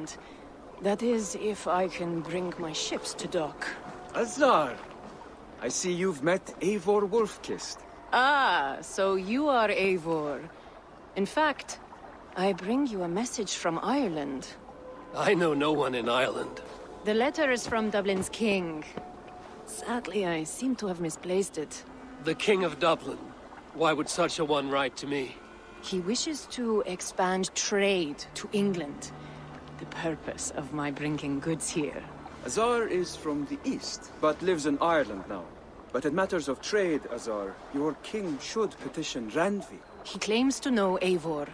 Ireland. That is, if I can bring my ships to dock. Azar! I see you've met Eivor Wolfkist. Ah, so you are Eivor. In fact, I bring you a message from Ireland. I know no one in Ireland. The letter is from Dublin's king. Sadly, I seem to have misplaced it. The King of Dublin. Why would such a one write to me? He wishes to expand trade to England. The purpose of my bringing goods here. Azar is from the east, but lives in Ireland now. But in matters of trade, Azar, your king should petition Randvi. He claims to know Eivor.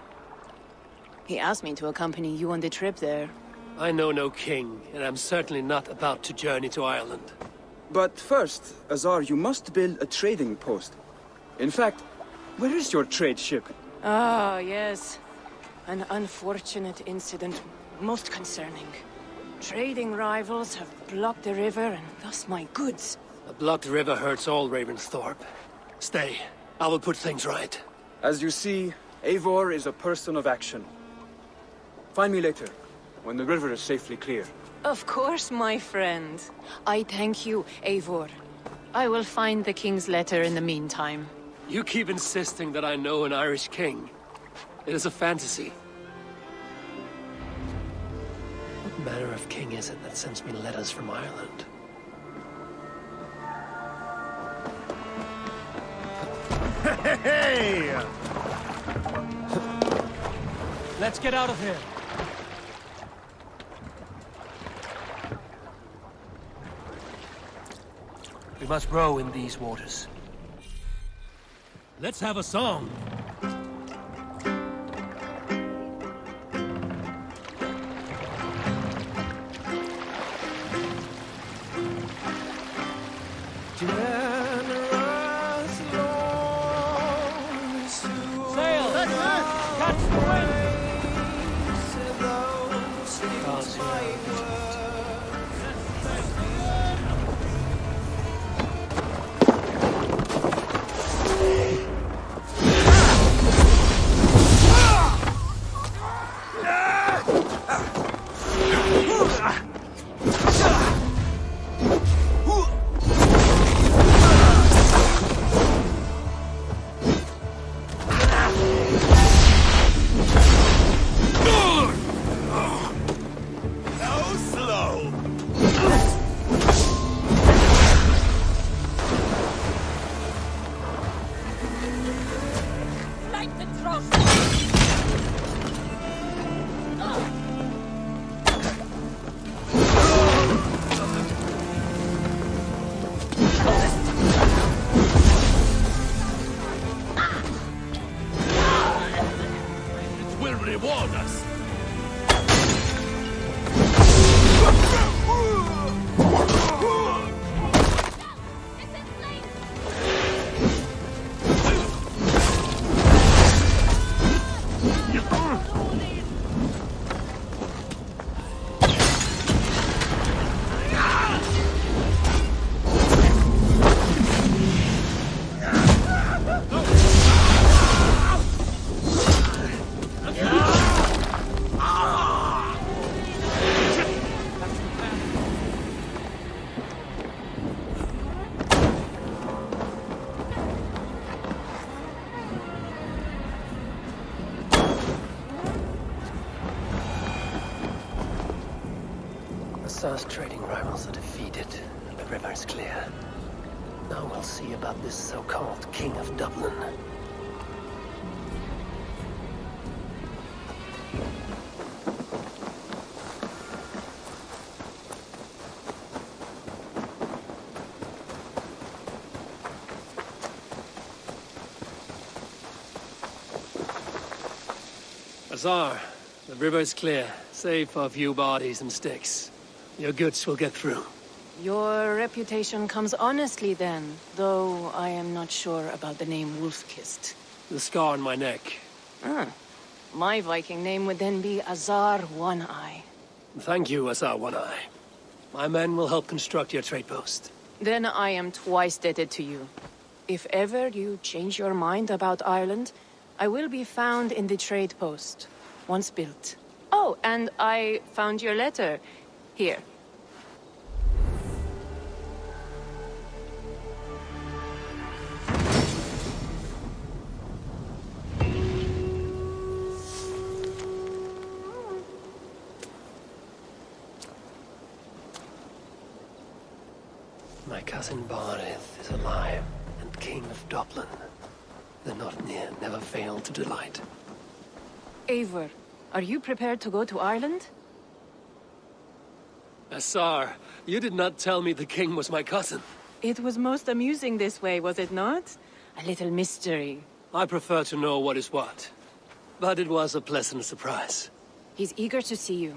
He asked me to accompany you on the trip there. I know no king, and I'm certainly not about to journey to Ireland. But first, Azar, you must build a trading post. In fact, where is your trade ship? Ah, yes. An unfortunate incident, most concerning. Trading rivals have blocked the river, and thus my goods. A blocked river hurts all Ravensthorpe. Stay. I will put things right. As you see, Eivor is a person of action. Find me later, when the river is safely clear. Of course, my friend. I thank you, Eivor. I will find the king's letter in the meantime. You keep insisting that I know an Irish king. It is a fantasy. What manner of king is it that sends me letters from Ireland? Hey! Let's get out of here. We must row in these waters. Let's have a song. Sail! Catch the wind! Azar's trading rivals are defeated, and the river is clear. Now we'll see about this so-called King of Dublin. Azar, the river is clear, save for a few bodies and sticks. Your goods will get through. Your reputation comes honestly then, though I am not sure about the name Wolfkist. The scar on my neck. Ah, my Viking name would then be Azar One-Eye. Thank you, Azar One-Eye. My men will help construct your trade post. Then I am twice indebted to you. If ever you change your mind about Ireland, I will be found in the trade post. Once built, Oh, and I found your letter. Here. My cousin Barith is alive and king of Dublin. The not near never failed to delight. Eivor, are you prepared to go to Ireland? Assar, you did not tell me the king was my cousin. It was most amusing this way, was it not? A little mystery. I prefer to know what is what. But it was a pleasant surprise. He's eager to see you.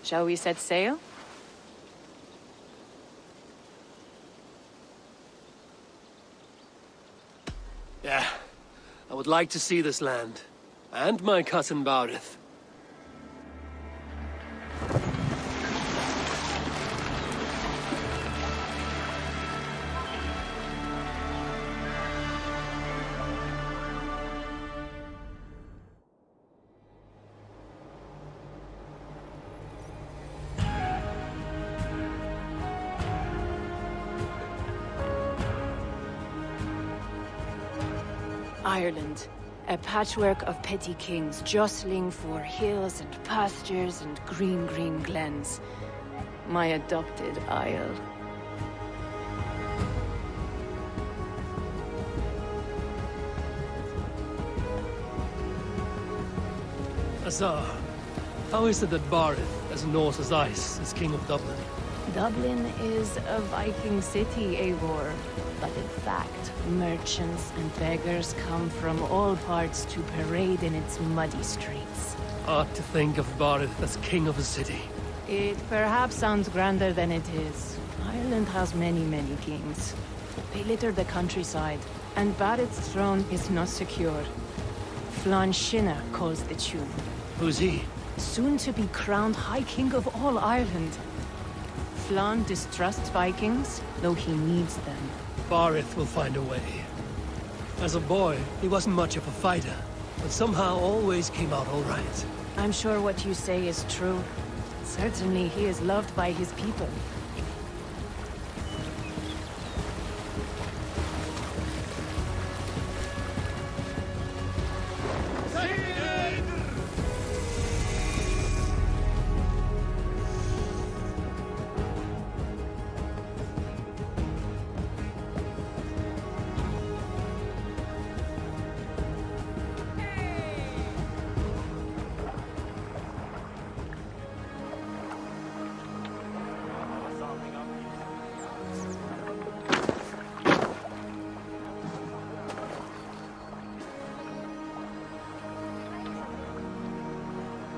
Shall we set sail? Yeah, I would like to see this land. And my cousin Barith. Ireland. A patchwork of petty kings jostling for hills and pastures and green glens. My adopted isle. Assar, how is it that Barith, as Norse as ice, is king of Dublin? Dublin is a Viking city, Eivor. But in fact, merchants and beggars come from all parts to parade in its muddy streets. Odd to think of Barith as king of a city. It perhaps sounds grander than it is. Ireland has many kings. They litter the countryside, and Barith's throne is not secure. Flann Sinna calls the tune. Who's he? Soon to be crowned High King of all Ireland. Flann distrusts Vikings, though he needs them. Barith will find a way. As a boy, he wasn't much of a fighter, but somehow always came out all right. I'm sure what you say is true. Certainly he is loved by his people.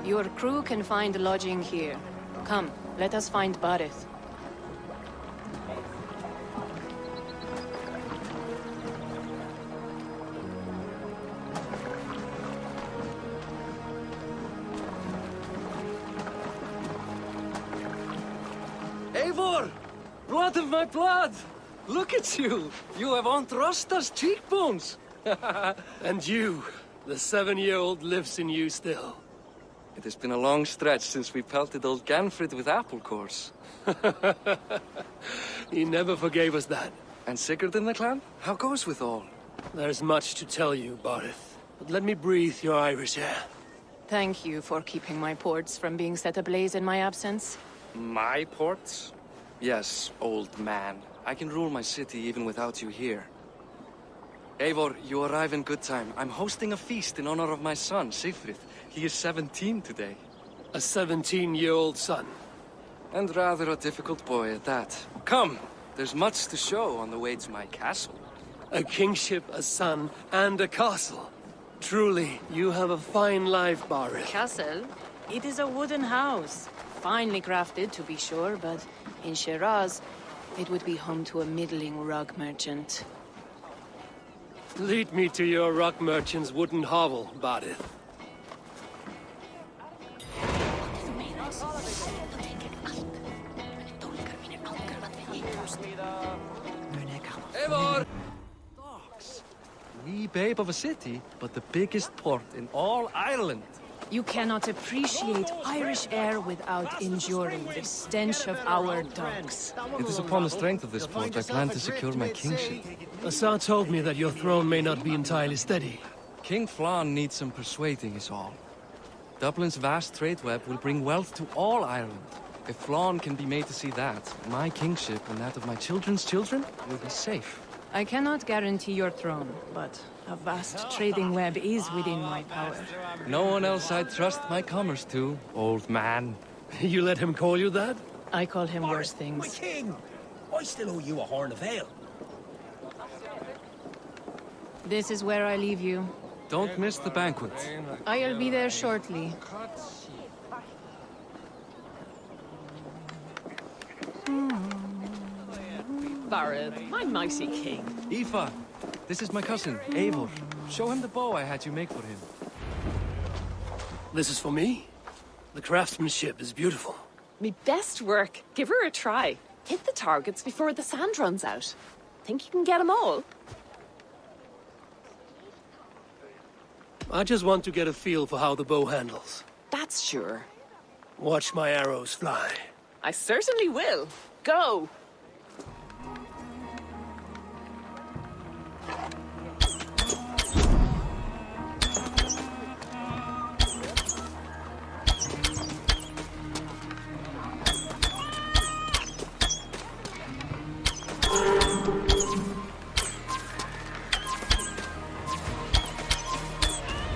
Your crew can find lodging here. Come, let us find Barith. Eivor! Blood of my blood! Look at you! You have Aunt Rosta's cheekbones! And you, the 7-year-old lives in you still. It has been a long stretch since we pelted old Ganfrid with apple cores. He never forgave us that. And Sigurd in the clan? How goes with all? There's much to tell you, Barith. But let me breathe your Irish air. Thank you for keeping my ports from being set ablaze in my absence. My ports? Yes, old man. I can rule my city even without you here. Eivor, you arrive in good time. I'm hosting a feast in honor of my son, Sigfrid. He is 17 today. A 17-year-old son. And rather a difficult boy at that. Come, there's much to show on the way to my castle. A kingship, a son, and a castle. Truly, you have a fine life, Barith. Castle? It is a wooden house. Finely crafted, to be sure, but in Shiraz, it would be home to a middling rug merchant. Lead me to your rock merchant's wooden hovel, Barith. Eivor! Docks. Wee babe of a city, but the biggest port in all Ireland. You cannot appreciate Irish air without enduring the stench of our dogs. It is upon the strength of this port I plan to secure my kingship. Assar told me that your throne may not be entirely steady. King Flann needs some persuading is all. Dublin's vast trade web will bring wealth to all Ireland. If Flann can be made to see that, my kingship and that of my children's children will be safe. I cannot guarantee your throne, but a vast trading web is within my power. No one else I'd trust my commerce to, old man. You let him call you that? I call him worse My things. king! I still owe you a horn of ale. This is where I leave you. Don't miss the banquet. I'll be there shortly. Barad, my mighty king. Aoife, this is my cousin, Eivor. Show him the bow I had you make for him. This is for me? The craftsmanship is beautiful. Me best work. Give her a try. Hit the targets before the sand runs out. Think you can get them all? I just want to get a feel for how the bow handles. That's sure. Watch my arrows fly. I certainly will. Go!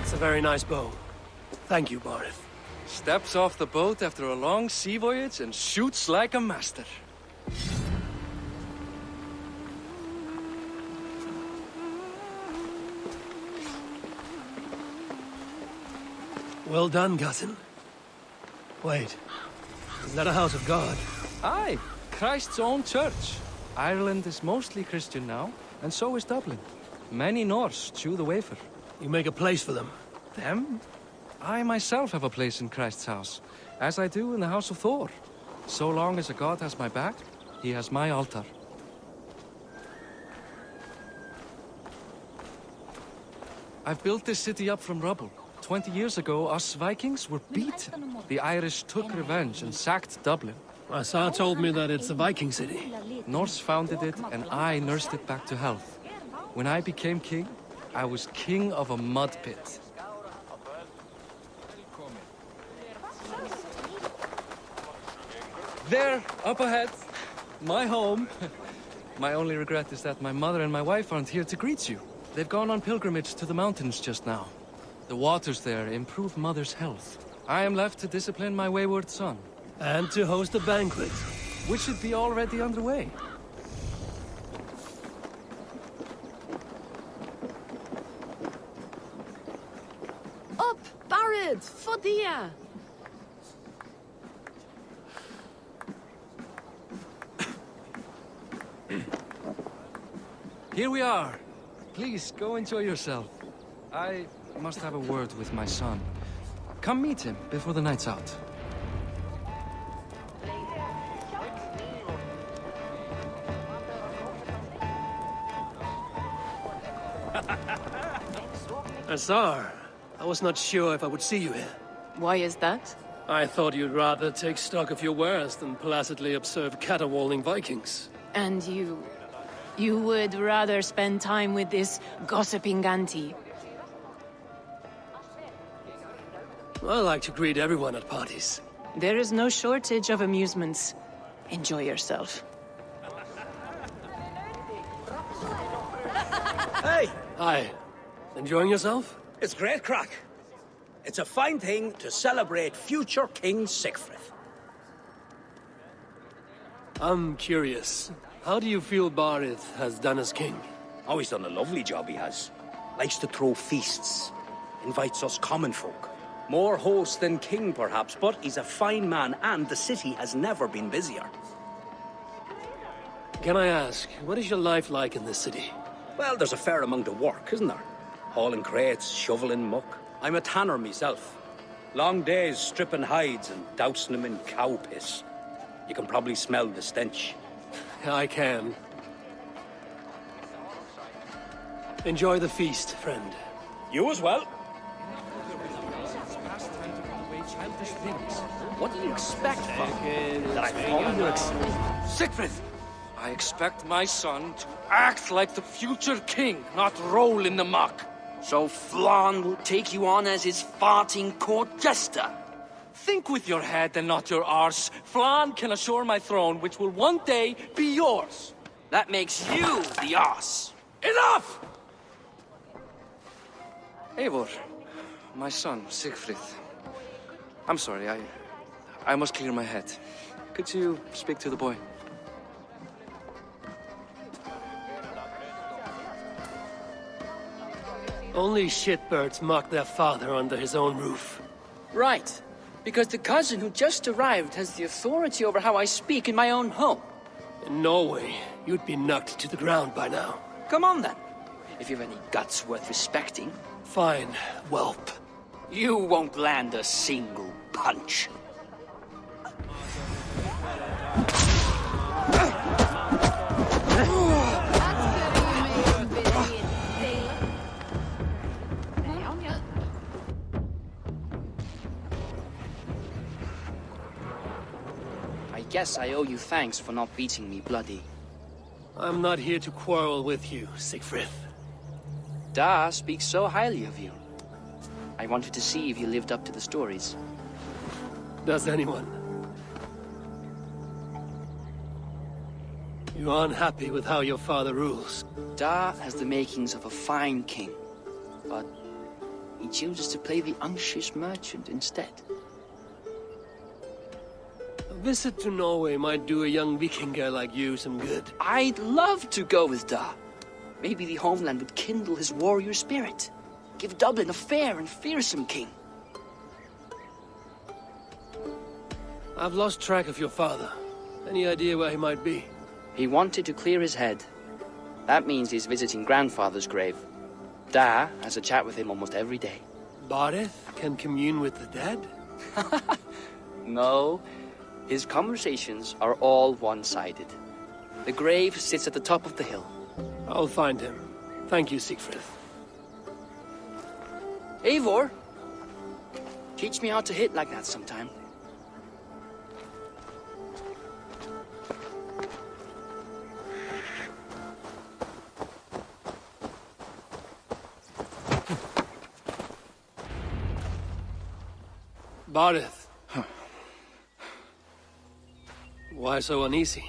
It's a very nice bow. Thank you, Barith. Steps off the boat after a long sea voyage and shoots like a master. Well done, cousin. Wait. Is that a house of God? Aye, Christ's own church. Ireland is mostly Christian now, and so is Dublin. Many Norse chew the wafer. You make a place for them. Them? I myself have a place in Christ's house, as I do in the house of Thor. So long as a god has my back, he has my altar. I've built this city up from rubble. 20 years ago, us Vikings were beaten. The Irish took revenge and sacked Dublin. Assar told me that it's a Viking city. Norse founded it, and I nursed it back to health. When I became king, I was king of a mud pit. There, up ahead, my home. My only regret is that my mother and my wife aren't here to greet you. They've gone on pilgrimage to the mountains just now. The waters there improve mother's health. I am left to discipline my wayward son, And to host a banquet. which should be already underway. Up! Barad! Fodia! Here we are. Please, go enjoy yourself. I must have a word with my son. Come meet him before the night's out. Assar, I was not sure if I would see you here. Why is that? I thought you'd rather take stock of your wares than placidly observe caterwauling Vikings. And you... You would rather spend time with this gossiping auntie. I like to greet everyone at parties. There is no shortage of amusements. Enjoy yourself. Hey, Hi. Enjoying yourself? it's great crack. It's a fine thing to celebrate future King Sigfrid. I'm curious. How do you feel Barith has done as king? Oh, he's done a lovely job, he has. Likes to throw feasts. Invites us common folk. More host than king, perhaps, but he's a fine man, and the city has never been busier. Can I ask, what is your life like in this city? Well, there's a fair amount of work, isn't there? Hauling crates, shoveling muck. I'm a tanner myself. Long days stripping hides and dousing them in cow piss. You can probably smell the stench. I can. Enjoy the feast, friend. You as well. selfish things. What do you expect, Father? That I follow your Siegfried! I expect my son to act like the future king, not roll in the muck. So Flann will take you on as his farting court jester? Think with your head and not your arse. Flann can assure my throne, which will one day be yours. That makes you the ass. Enough! Eivor, my son, Siegfried. I'm sorry, I must clear my head. Could you speak to the boy? Only shitbirds mock their father under his own roof. Right. Because the cousin who just arrived has the authority over how I speak in my own home. In Norway, you'd be knocked to the ground by now. Come on then. If you've any guts worth respecting. Fine, whelp. You won't land a single punch. I guess I owe you thanks for not beating me bloody. I'm not here to quarrel with you, Siegfried. Da speaks so highly of you. I wanted to see if you lived up to the stories. Does anyone? You are unhappy with how your father rules. Da has the makings of a fine king, but he chooses to play the unctuous merchant instead. A visit to Norway might do a young Vikinger like you some good. I'd love to go with Da. Maybe the homeland would kindle his warrior spirit. Give Dublin a fair and fearsome king. I've lost track of your father. Any idea where he might be? He wanted to clear his head. That means he's visiting grandfather's grave. Da has a chat with him almost every day. Barith can commune with the dead? No, his conversations are all one-sided. The grave sits at the top of the hill. I'll find him. Thank you, Siegfried. Eivor, teach me how to hit like that sometime. Barith. Why so uneasy?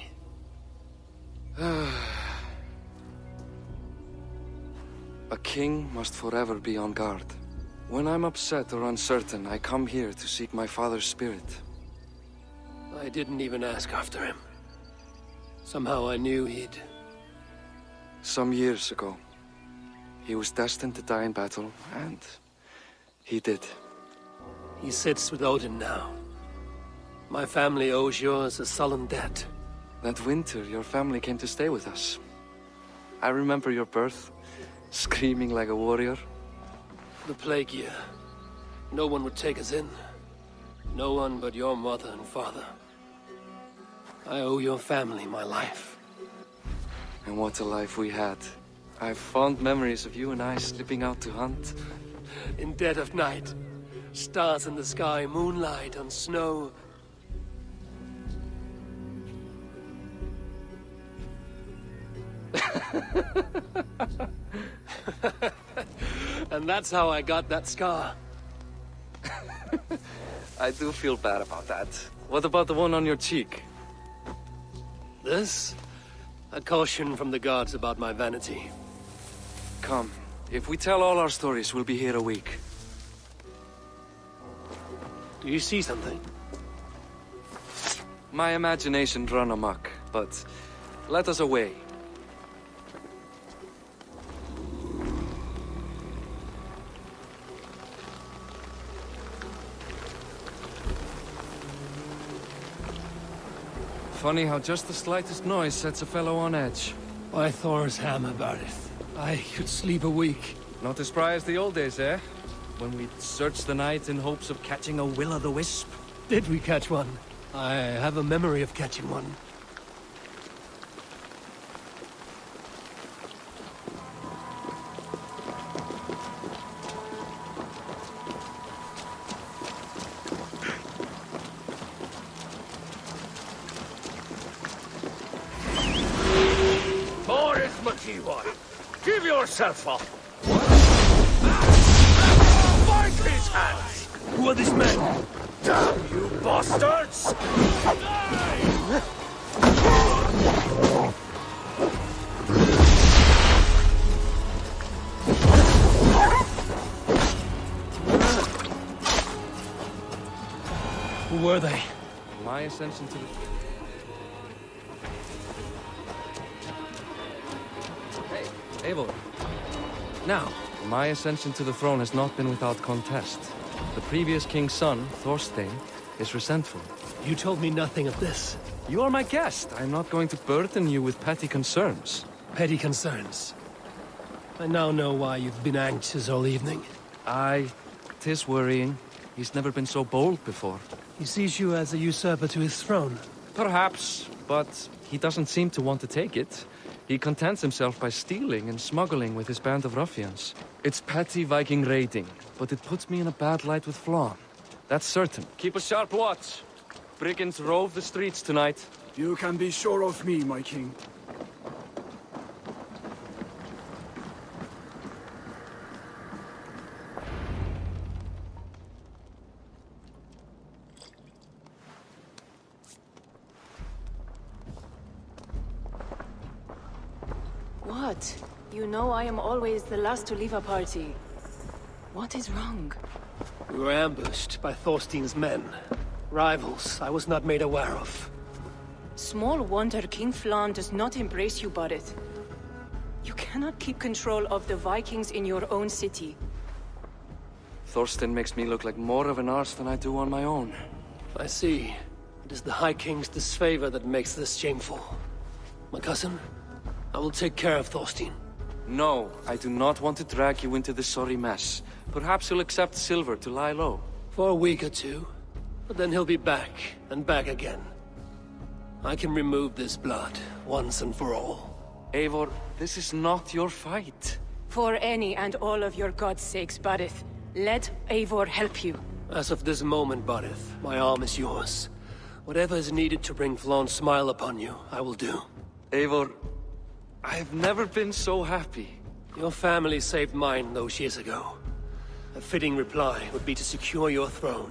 A king must forever be on guard. When I'm upset or uncertain, I come here to seek my father's spirit. I didn't even ask after him. Somehow I knew he'd... Some years ago, he was destined to die in battle, and he did. He sits with Odin now. My family owes yours a sullen debt. That winter, your family came to stay with us. I remember your birth, screaming like a warrior. The plague year. No one would take us in. No one but your mother and father. I owe your family my life. And what a life we had. I have fond memories of you and I slipping out to hunt. In dead of night. Stars in the sky, moonlight on snow. And that's how I got that scar. I do feel bad about that. What about the one on your cheek? This? A caution from the gods about my vanity. Come, if we tell all our stories, we'll be here a week. Do you see something? My imagination run amok, but let us away. Funny how just the slightest noise sets a fellow on edge. By Thor's hammer, Barith. I could sleep a week. Not as spry as the old days, eh? When we'd search the night in hopes of catching a will-o'-the-wisp. Did we catch one? I have a memory of catching one. dirty one! Give yourself up! Bite his hands! Who are these men? Damn you bastards! Who were they? My ascension to the... Hey, Eivor. Now, my ascension to the throne has not been without contest. The previous king's son, Thorstein, is resentful. You told me nothing of this. You are my guest. I'm not going to burden you with petty concerns. Petty concerns. I now know why you've been anxious all evening. Aye, 'tis worrying. He's never been so bold before. He sees you as a usurper to his throne. Perhaps, but he doesn't seem to want to take it. He contents himself by stealing and smuggling with his band of ruffians. It's petty Viking raiding, but it puts me in a bad light with Flann. That's certain. Keep a sharp watch. Brigands rove the streets tonight. You can be sure of me, my king. What? You know I am always the last to leave a party. What is wrong? We were ambushed by Thorstein's men. Rivals I was not made aware of. Small wonder King Flann does not embrace you, Barret. You cannot keep control of the Vikings in your own city. Thorstein makes me look like more of an arse than I do on my own. I see. It is the High King's disfavor that makes this shameful. My cousin, I will take care of Thorstein. No, I do not want to drag you into this sorry mess. Perhaps you'll accept silver to lie low. For a week or two. But then he'll be back, and back again. I can remove this blood, once and for all. Eivor, this is not your fight. For any and all of your god's sakes, Barret, let Eivor help you. As of this moment, Barret, my arm is yours. Whatever is needed to bring Flann's smile upon you, I will do. Eivor, I have never been so happy. Your family saved mine those years ago. A fitting reply would be to secure your throne.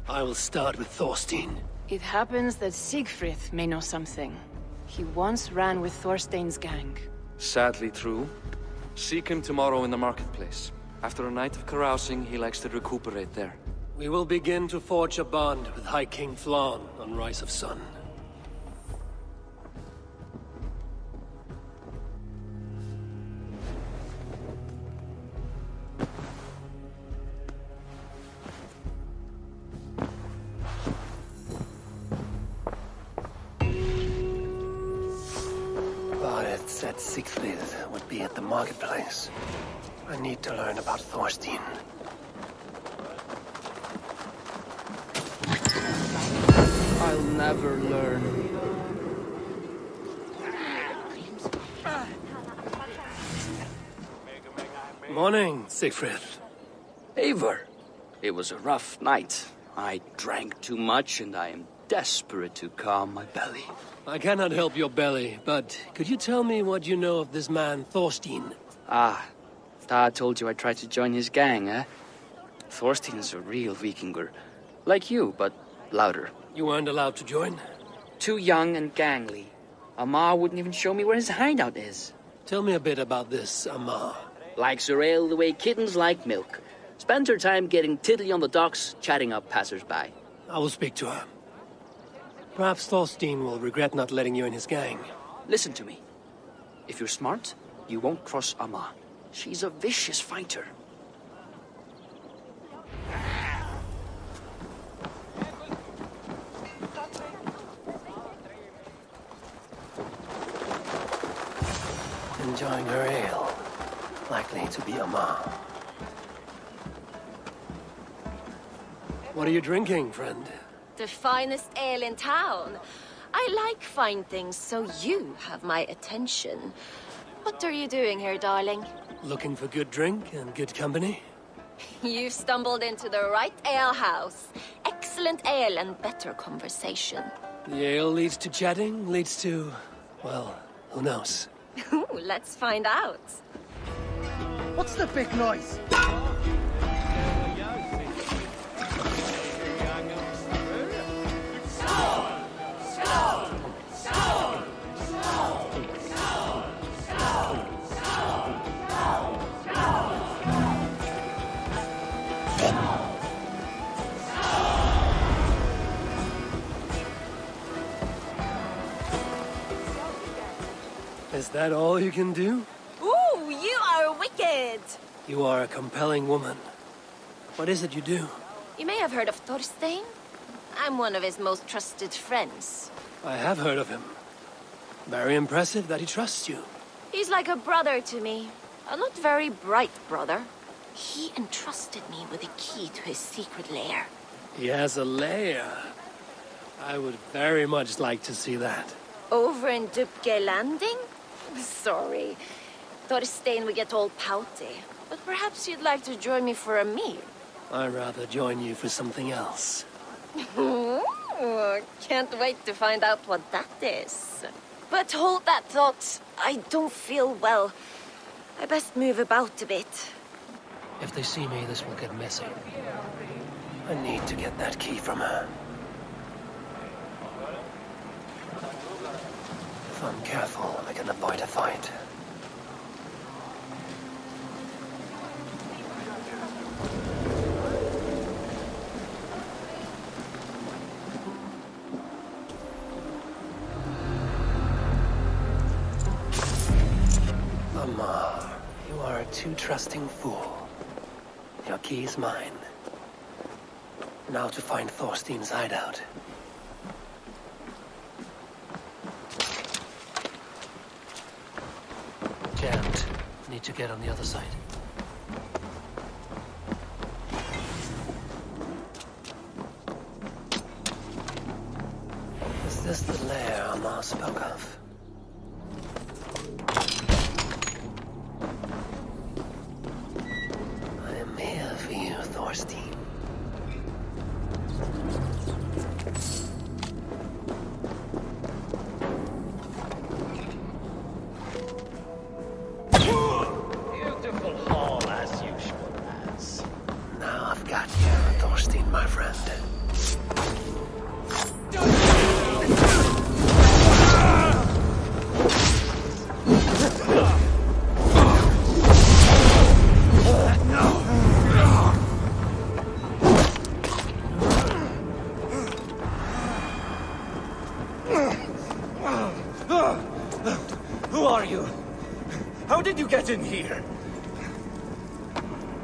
I will start with Thorstein. It happens that Siegfried may know something. He once ran with Thorstein's gang. Sadly true. Seek him tomorrow in the marketplace. After a night of carousing, he likes to recuperate there. We will begin to forge a bond with High King Flann on Rise of Sun. Barret said Siegfried would be at the marketplace. I need to learn about Thorstein. I'll never learn. Morning, Siegfried. Eivor, it was a rough night. I drank too much and I am desperate to calm my belly. I cannot help your belly, but could you tell me what you know of this man, Thorstein? Ah, Dad told you I tried to join his gang, eh? Thorstein is a real Vikinger. Like you, but louder. You weren't allowed to join? Too young and gangly. Amar wouldn't even show me where his hideout is. Tell me a bit about this Amar. Likes her ale the way kittens like milk. Spends her time getting tiddly on the docks, chatting up passers-by. I will speak to her. Perhaps Thorstein will regret not letting you in his gang. Listen to me. If you're smart, you won't cross Amar. She's a vicious fighter. Enjoying her ale. Likely to be Amar. What are you drinking, friend? The finest ale in town. I like fine things, so you have my attention. What are you doing here, darling? Looking for good drink and good company? You've stumbled into the right alehouse. Excellent ale and better conversation. The ale leads to chatting, leads to... well, who knows? Ooh, let's find out. What's the big noise? Is that all you can do? Ooh, you are wicked! You are a compelling woman. What is it you do? You may have heard of Thorstein. I'm one of his most trusted friends. I have heard of him. Very impressive that he trusts you. He's like a brother to me. A not very bright brother. He entrusted me with the key to his secret lair. He has a lair. I would very much like to see that. Over in Dupke Landing? Sorry. Thorstein would get all pouty. But perhaps you'd like to join me for a meal. I'd rather join you for something else. Ooh, can't wait to find out what that is. But hold that thought. I don't feel well. I best move about a bit. If they see me, this will get messy. I need to get that key from her. If I'm careful, I can avoid a fight. Lamar, you are a too trusting fool. Your key is mine. Now to find Thorstein's hideout. Jammed. Need to get on the other side. Is this the lair Amar spoke of? I am here for you, Thorstein. Beautiful hall as usual, lads. Now I've got you, Thorstein, my friend. Who are you? How did you get in here?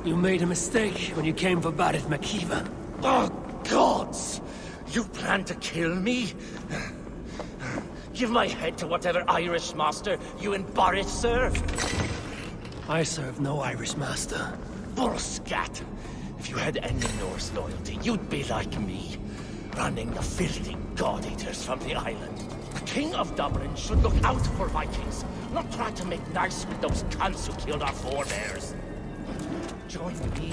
You made a mistake when you came for Barit Makiva. Oh, gods! You plan to kill me? Give my head to whatever Irish master you and Boris serve. I serve no Irish master. Bullscat! If you had any Norse loyalty, you'd be like me, running the filthy god-eaters from the island. The King of Dublin should look out for Vikings, not try to make nice with those cunts who killed our forebears. Join me.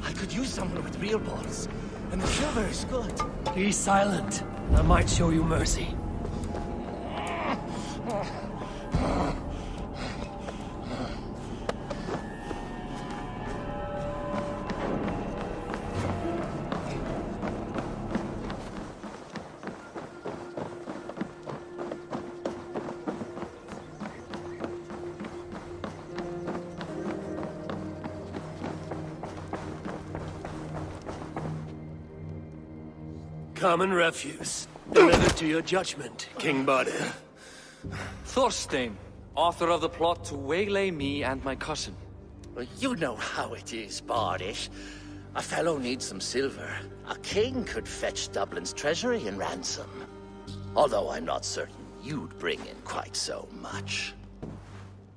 I could use someone with real balls, and the silver is good. Be silent. I might show you mercy. Common refuse. Delivered to your judgment, King Badir. Thorstein, author of the plot to waylay me and my cousin. Well, you know how it is, Bardish. A fellow needs some silver. A king could fetch Dublin's treasury in ransom. Although I'm not certain you'd bring in quite so much.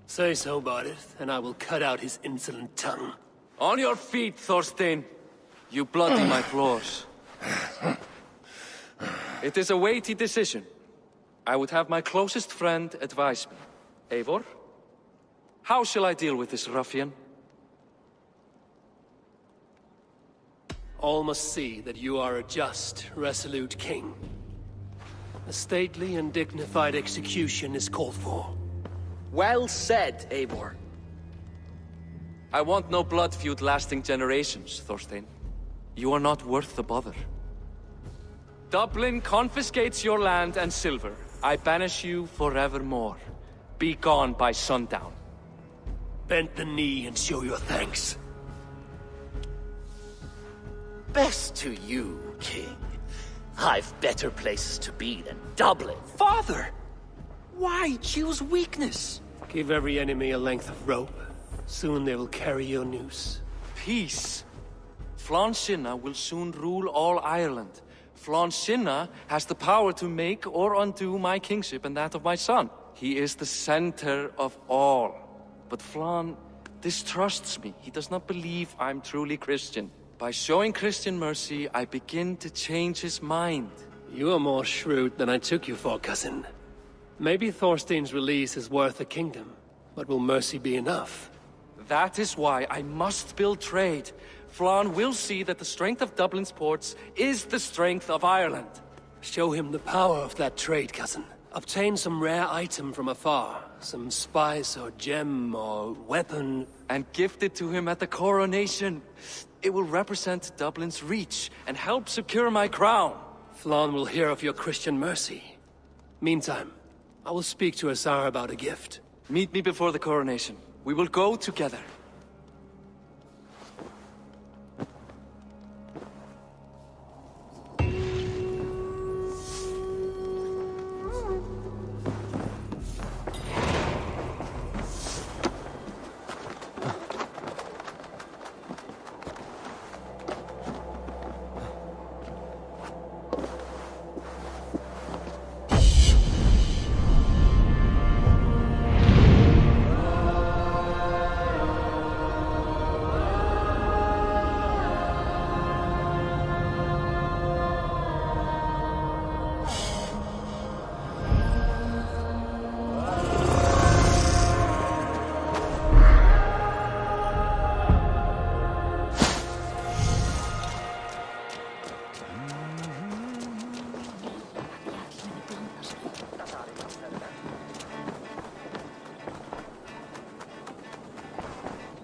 Say so, Badir, and I will cut out his insolent tongue. On your feet, Thorstein. You bloody my floors. It is a weighty decision. I would have my closest friend advise me. Eivor? How shall I deal with this ruffian? All must see that you are a just, resolute king. A stately and dignified execution is called for. Well said, Eivor. I want no blood feud lasting generations, Thorstein. You are not worth the bother. Dublin confiscates your land and silver. I banish you forevermore. Be gone by sundown. Bend the knee and show your thanks. Best to you, King. I've better places to be than Dublin. Father! Why choose weakness? Give every enemy a length of rope. Soon they will carry your noose. Peace. Flann Sinna will soon rule all Ireland. Flann Sinna has the power to make or undo my kingship and that of my son. He is the center of all. But Flann distrusts me. He does not believe I'm truly Christian. By showing Christian mercy, I begin to change his mind. You are more shrewd than I took you for, cousin. Maybe Thorstein's release is worth a kingdom, but will mercy be enough? That is why I must build trade. Flann will see that the strength of Dublin's ports is the strength of Ireland. Show him the power of that trade, cousin. Obtain some rare item from afar. Some spice or gem or weapon. And gift it to him at the coronation. It will represent Dublin's reach and help secure my crown. Flann will hear of your Christian mercy. Meantime, I will speak to Azar about a gift. Meet me before the coronation. We will go together.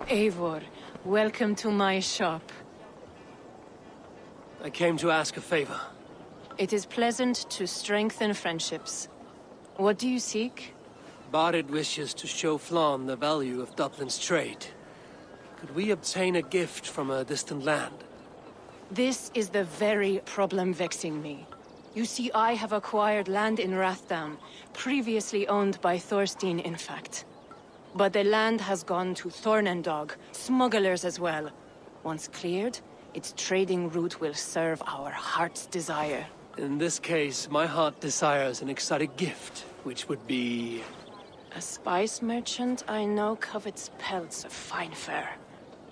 Eivor, welcome to my shop. I came to ask a favor. It is pleasant to strengthen friendships. What do you seek? Barid wishes to show Flann the value of Dublin's trade. Could we obtain a gift from a distant land? This is the very problem vexing me. You see, I have acquired land in Rathdown, previously owned by Thorstein, in fact. But the land has gone to Thornendog, smugglers as well. Once cleared, its trading route will serve our heart's desire. In this case, my heart desires an exotic gift, which would be... A spice merchant I know covets pelts of fine fur.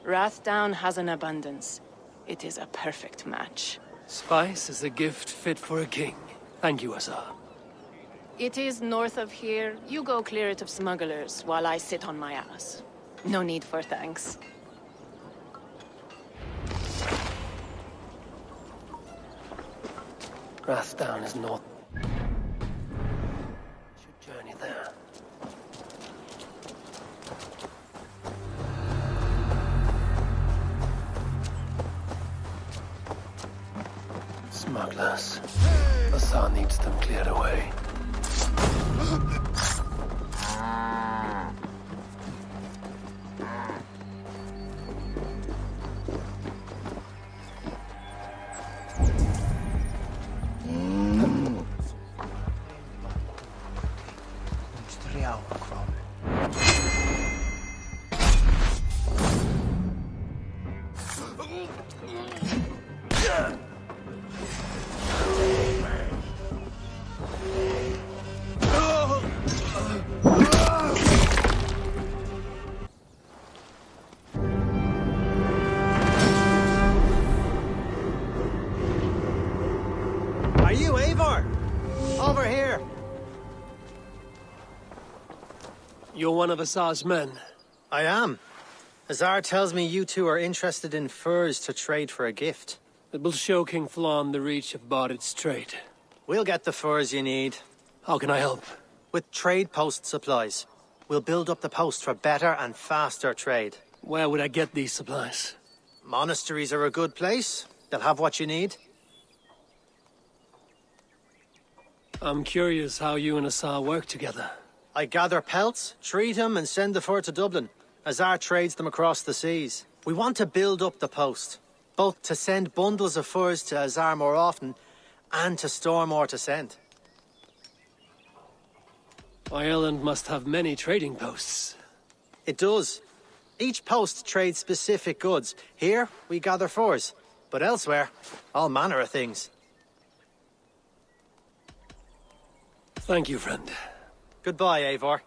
Rathdown has an abundance. It is a perfect match. Spice is a gift fit for a king. Thank you, Azar. It is north of here. You go clear it of smugglers, while I sit on my ass. No need for thanks. Rathdown is north. Should journey there. Smugglers. Azar needs them cleared away. Are you Eivor? Over here! You're one of Azar's men. I am. Azar tells me you two are interested in furs to trade for a gift. It will show King Flann the reach of Barid's trade. We'll get the furs you need. How can I help? With trade post supplies. We'll build up the post for better and faster trade. Where would I get these supplies? Monasteries are a good place. They'll have what you need. I'm curious how you and Azar work together. I gather pelts, treat them, and send the fur to Dublin. Azar trades them across the seas. We want to build up the post, both to send bundles of furs to Azar more often, and to store more to send. Ireland must have many trading posts. It does. Each post trades specific goods. Here, we gather furs. But elsewhere, all manner of things. Thank you, friend. Goodbye, Eivor.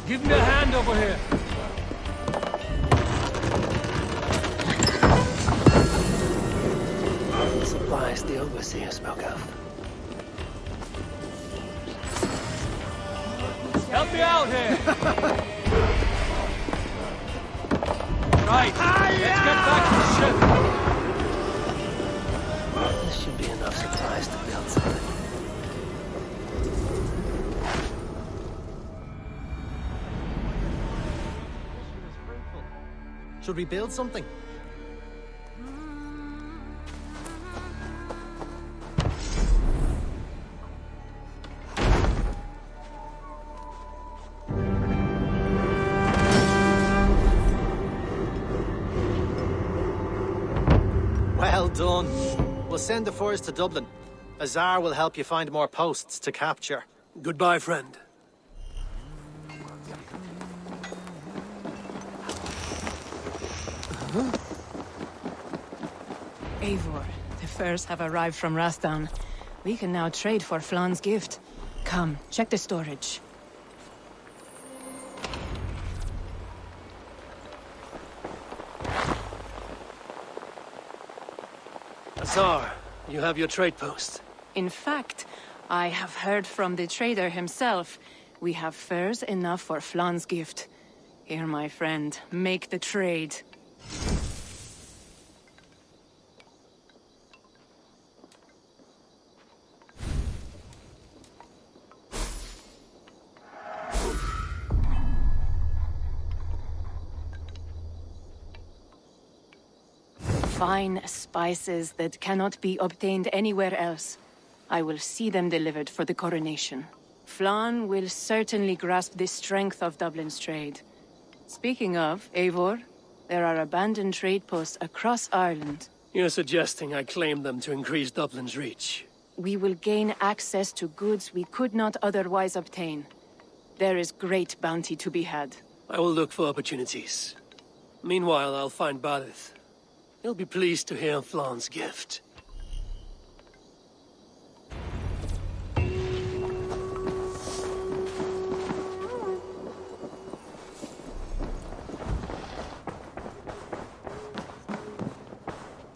Give me a hand over here. Supplies the overseer spoke of. Help me out here! Right, let's get back to the ship. This should be enough supplies to build something. Should we build something? Well done. We'll send the furs to Dublin. Azar will help you find more posts to capture. Goodbye, friend. Eivor, the furs have arrived from Rastan. We can now trade for Flan's gift. Come, check the storage. Azar, you have your trade post. In fact, I have heard from the trader himself. We have furs enough for Flan's gift. Here, my friend, make the trade. Fine spices that cannot be obtained anywhere else. I will see them delivered for the coronation. Flan will certainly grasp the strength of Dublin's trade. Speaking of, Eivor, there are abandoned trade posts across Ireland. You're suggesting I claim them to increase Dublin's reach. We will gain access to goods we could not otherwise obtain. There is great bounty to be had. I will look for opportunities. Meanwhile, I'll find Barith. He'll be pleased to hear Flan's gift.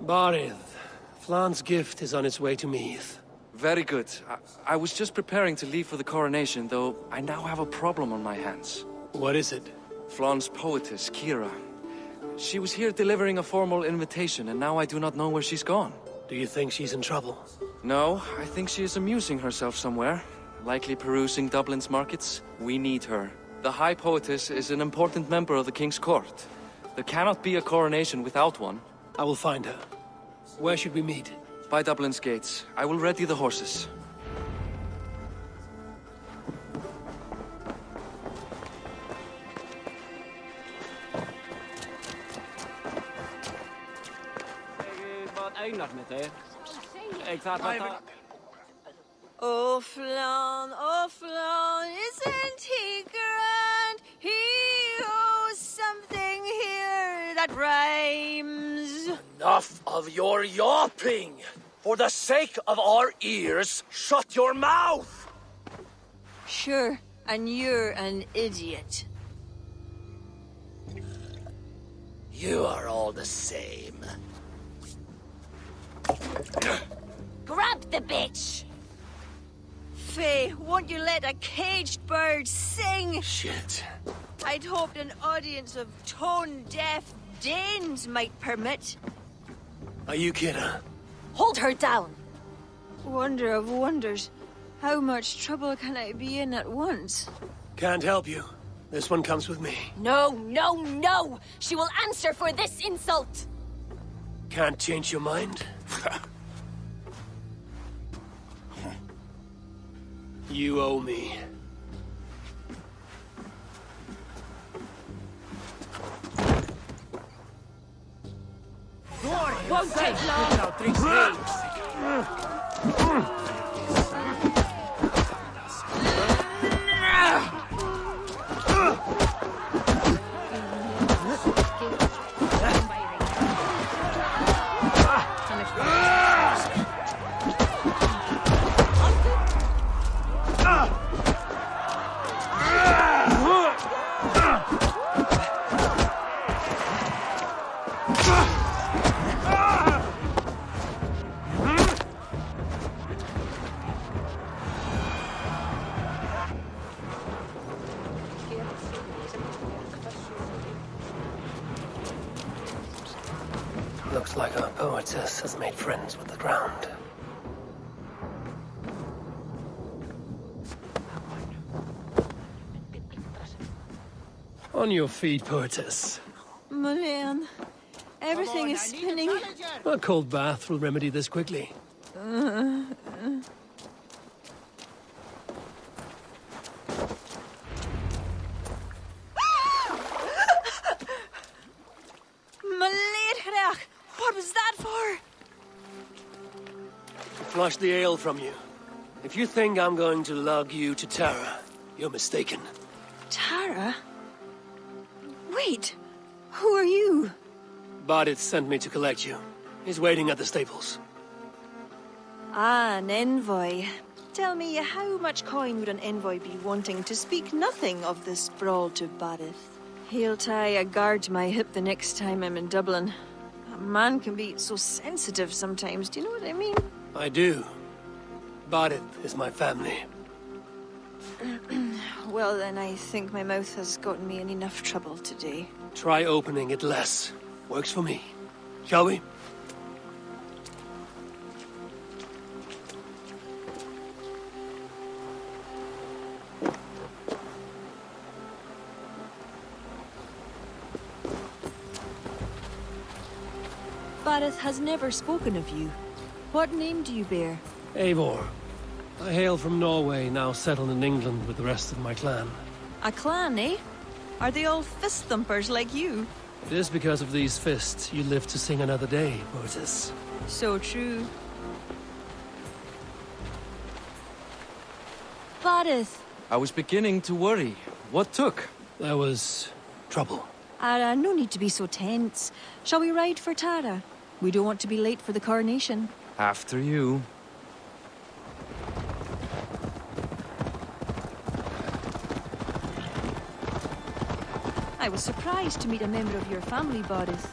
Barith, Flan's gift is on its way to Meath. Very good. I was just preparing to leave for the coronation, though I now have a problem on my hands. What is it? Flan's poetess, Kira. She was here delivering a formal invitation, and now I do not know where she's gone. Do you think she's in trouble? No, I think she is amusing herself somewhere. Likely perusing Dublin's markets. We need her. The High Poetess is an important member of the King's Court. There cannot be a coronation without one. I will find her. Where should we meet? By Dublin's gates. I will ready the horses. Oh, Flan, isn't he grand? He owes something here that rhymes. Enough of your yawping! For the sake of our ears, shut your mouth! Sure, and you're an idiot. You are all the same. Grab the bitch! Faye, won't you let a caged bird sing? Shit. I'd hoped an audience of tone-deaf Danes might permit. Are you kidding? Hold her down! Wonder of wonders. How much trouble can I be in at once? Can't help you. This one comes with me. No, no, no! She will answer for this insult! Can't change your mind? You owe me. Won't take long. Looks like our poetess has made friends with the ground. On your feet, poetess. Mullane, everything is spinning. A cold bath will remedy this quickly. What was that for? To flush the ale from you. If you think I'm going to lug you to Tara, you're mistaken. Tara? Wait, who are you? Bardith sent me to collect you. He's waiting at the stables. Ah, an envoy. Tell me, how much coin would an envoy be wanting to speak nothing of this brawl to Bardith? He'll tie a guard to my hip the next time I'm in Dublin. A man can be so sensitive sometimes, do you know what I mean? I do. Bardith is my family. Well, then I think my mouth has gotten me in enough trouble today. Try opening it less. Works for me. Shall we? Bardith has never spoken of you. What name do you bear? Eivor. I hail from Norway, now settled in England with the rest of my clan. A clan, eh? Are they all fist thumpers like you? It is because of these fists you live to sing another day, Mortis. So true. Bardith. I was beginning to worry. What took? There was trouble. No need to be so tense. Shall we ride for Tara? We don't want to be late for the coronation. After you. I was surprised to meet a member of your family, Bardith.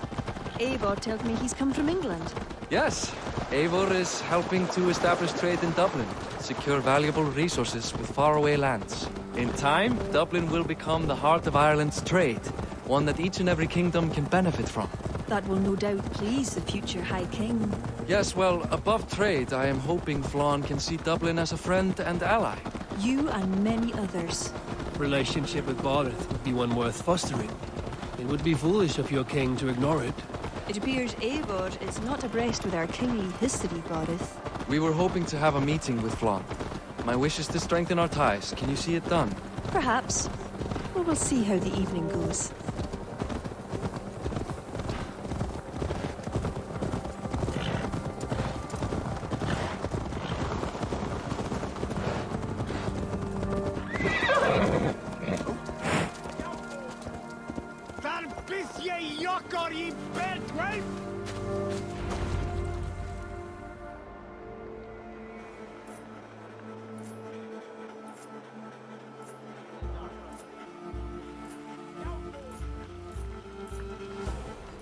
Eivor told me he's come from England. Yes, Eivor is helping to establish trade in Dublin, secure valuable resources with faraway lands. In time, Dublin will become the heart of Ireland's trade, one that each and every kingdom can benefit from. That will no doubt please the future High King. Yes, well, above trade, I am hoping Flann can see Dublin as a friend and ally. You and many others. Relationship with Bardith would be one worth fostering. It would be foolish of your king to ignore it. It appears Eivor is not abreast with our kingly history, Boris. We were hoping to have a meeting with Flann. My wish is to strengthen our ties. Can you see it done? Perhaps. Well, we'll see how the evening goes.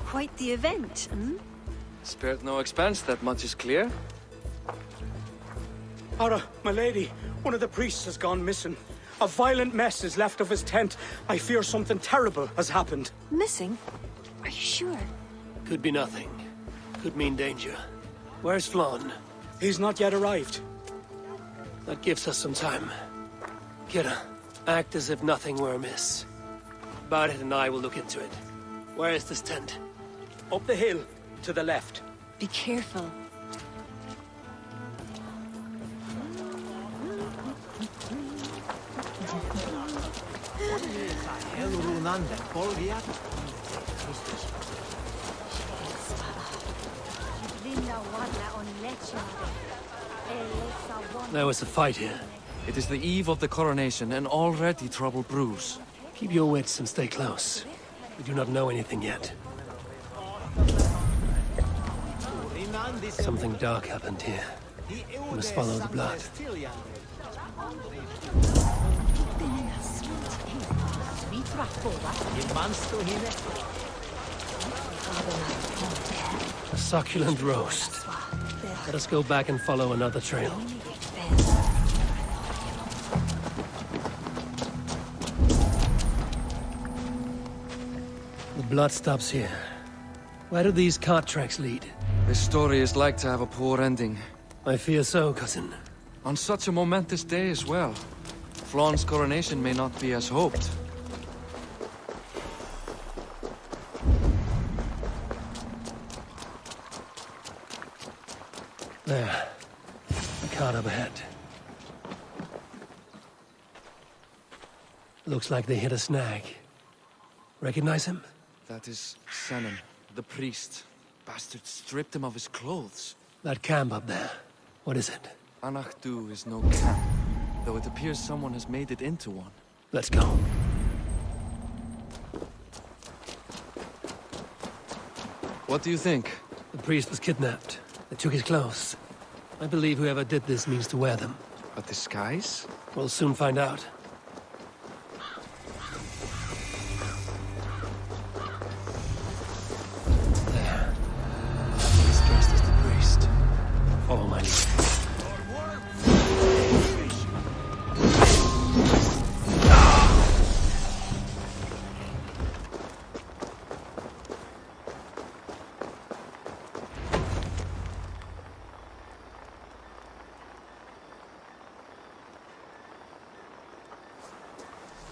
Quite the event, hmm? Spared no expense, that much is clear. Ara, my lady, one of the priests has gone missing. A violent mess is left of his tent. I fear something terrible has happened. Missing? Are you sure? Could be nothing. Could mean danger. Where's Flann? He's not yet arrived. That gives us some time. Kira, act as if nothing were amiss. Barret and I will look into it. Where is this tent? Up the hill, to the left. Be careful. There was a fight here. It is the eve of the coronation, and already trouble brews. Keep your wits and stay close. We do not know anything yet. Something dark happened here. We must follow the blood. A succulent roast. Let us go back and follow another trail. The blood stops here. Where do these cart tracks lead? This story is like to have a poor ending. I fear so, cousin. On such a momentous day as well. Flann's coronation may not be as hoped. There. A cart up ahead. Looks like they hit a snag. Recognize him? That is Senan, the priest. Bastards stripped him of his clothes. That camp up there. What is it? Anachdu is no camp, though it appears someone has made it into one. Let's go. What do you think? The priest was kidnapped. They took his clothes. I believe whoever did this means to wear them. A disguise? We'll soon find out. There. He's dressed as the priest. Follow my lead.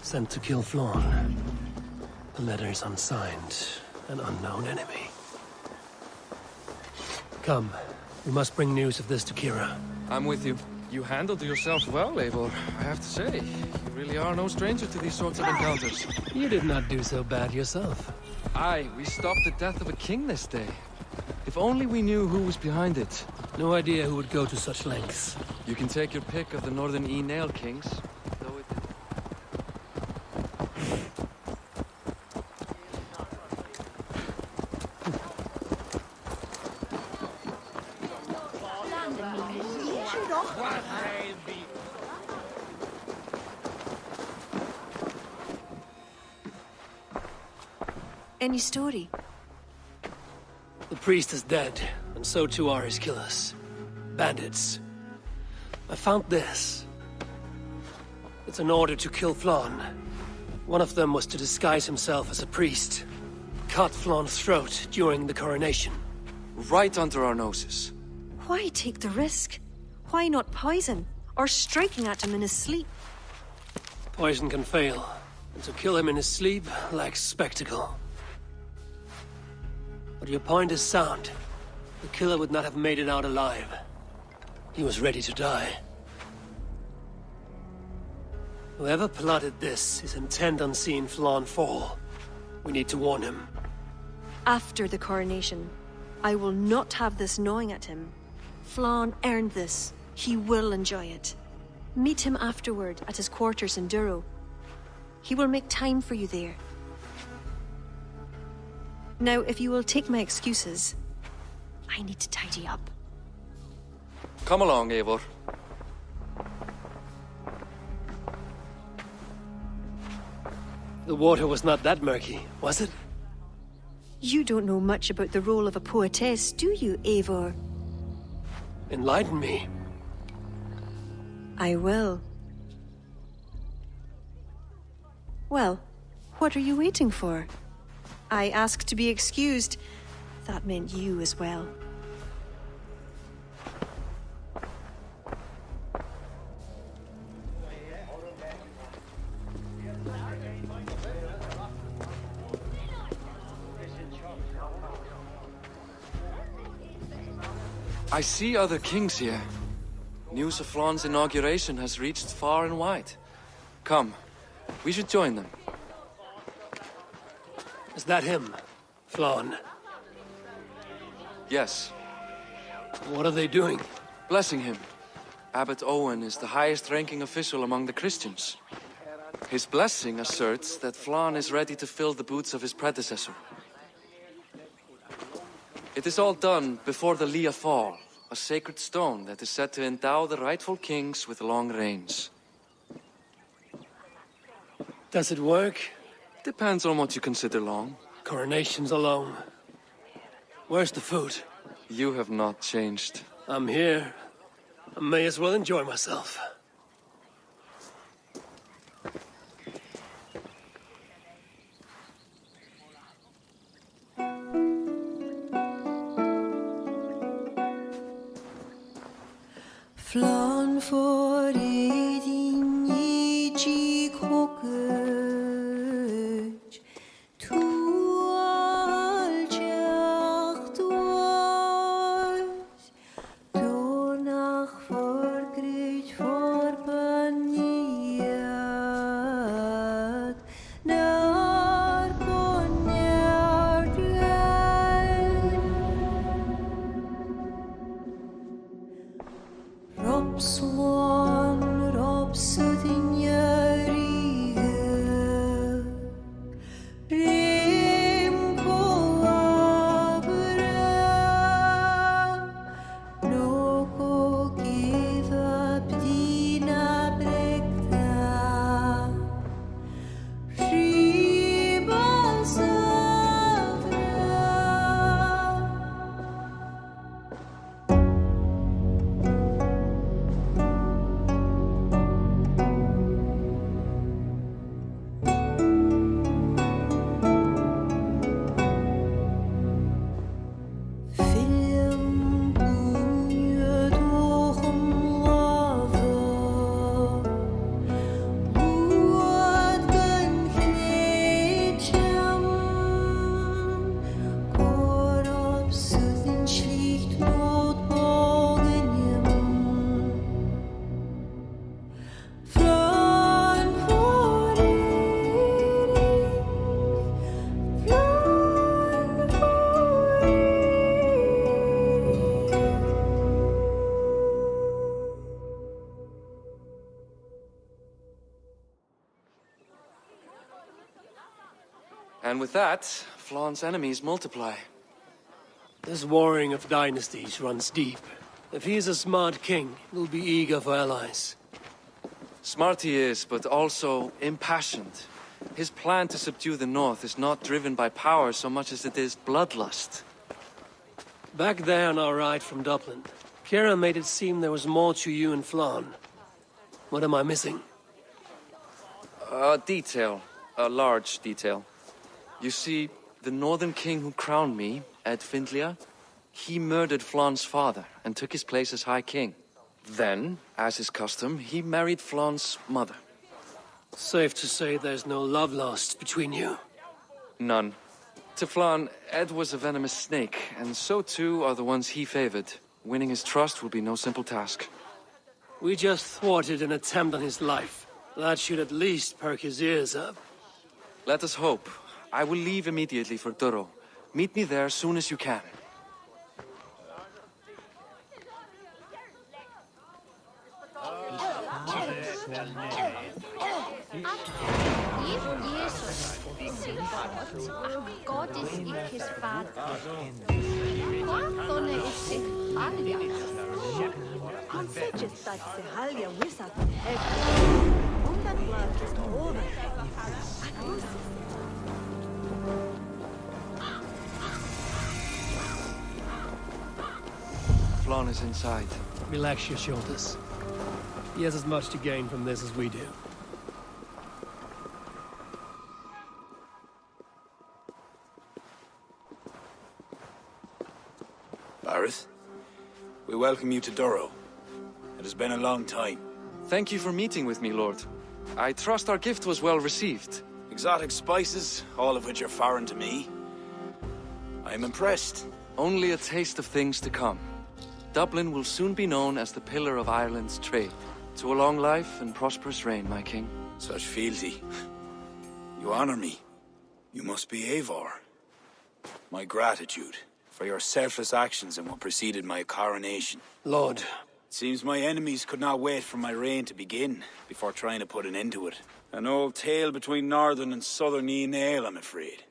Sent to kill Flann. The letter is unsigned. An unknown enemy. Come. We must bring news of this to Kira. I'm with you. You handled yourself well, Eivor. I have to say, you really are no stranger to these sorts of encounters. You did not do so bad yourself. Aye, we stopped the death of a king this day. If only we knew who was behind it. No idea who would go to such lengths. You can take your pick of the Northern E-Nail kings. Any story? The priest is dead, and so too are his killers. Bandits. I found this. It's an order to kill Flann. One of them was to disguise himself as a priest. Cut Flann's throat during the coronation. Right under our noses. Why take the risk? Why not poison? Or striking at him in his sleep? Poison can fail, and to kill him in his sleep lacks spectacle. But your point is sound. The killer would not have made it out alive. He was ready to die. Whoever plotted this is intent on seeing Flann fall. We need to warn him. After the coronation, I will not have this gnawing at him. Flann earned this. He will enjoy it. Meet him afterward at his quarters in Duro. He will make time for you there. Now, if you will take my excuses, I need to tidy up. Come along, Eivor. The water was not that murky, was it? You don't know much about the role of a poetess, do you, Eivor? Enlighten me. I will. Well, what are you waiting for? I asked to be excused. That meant you as well. I see other kings here. News of Flann's inauguration has reached far and wide. Come, we should join them. Is that him, Flann? Yes. What are they doing? Blessing him. Abbot Owen is the highest-ranking official among the Christians. His blessing asserts that Flann is ready to fill the boots of his predecessor. It is all done before the Lia Fall, a sacred stone that is said to endow the rightful kings with long reigns. Does it work? Depends on what you consider long. Coronations alone. Where's the food? You have not changed. I'm here. I may as well enjoy myself. Flann for din i jikhoket tu aljacht was do nach forgrit forbaniat nar bonjart Robswan, Robsudin Yarige Rimko Abra Noko give up Dina Brekta Ribal Savra Film bunje dochem lava Muad gan gnetjam Korop sudin schlicht not bogenjem Flann for Flann for And with that, Flann's enemies multiply. This warring of dynasties runs deep. If he is a smart king, he'll be eager for allies. Smart he is, but also impassioned. His plan to subdue the north is not driven by power so much as it is bloodlust. Back there on our ride from Dublin, Kira made it seem there was more to you and Flann. What am I missing? A detail. A large detail. You see, the northern king who crowned me, Ed Findlia, he murdered Flann's father and took his place as High King. Then, as is custom, he married Flann's mother. Safe to say there's no love lost between you. None. Teflon, Ed was a venomous snake, and so too are the ones he favored. Winning his trust will be no simple task. We just thwarted an attempt on his life. That should at least perk his ears up. Let us hope. I will leave immediately for Duro. Meet me there as soon as you can. Gott ist Ikkes Vater. Quanto ist it Alia? Consider that the Halia wizard head. On that work is over. Teflon is inside. Relax your shoulders. He has as much to gain from this as we do. Bareth, we welcome you to Duro. It has been a long time. Thank you for meeting with me, Lord. I trust our gift was well received. Exotic spices, all of which are foreign to me. I am impressed. Only a taste of things to come. Dublin will soon be known as the pillar of Ireland's trade. To a long life and prosperous reign, my king. Such fealty. You honor me. You must be Eivor. My gratitude for your selfless actions in what preceded my coronation. Lord. It seems my enemies could not wait for my reign to begin before trying to put an end to it. An old tale between northern and southern Nael, I'm afraid.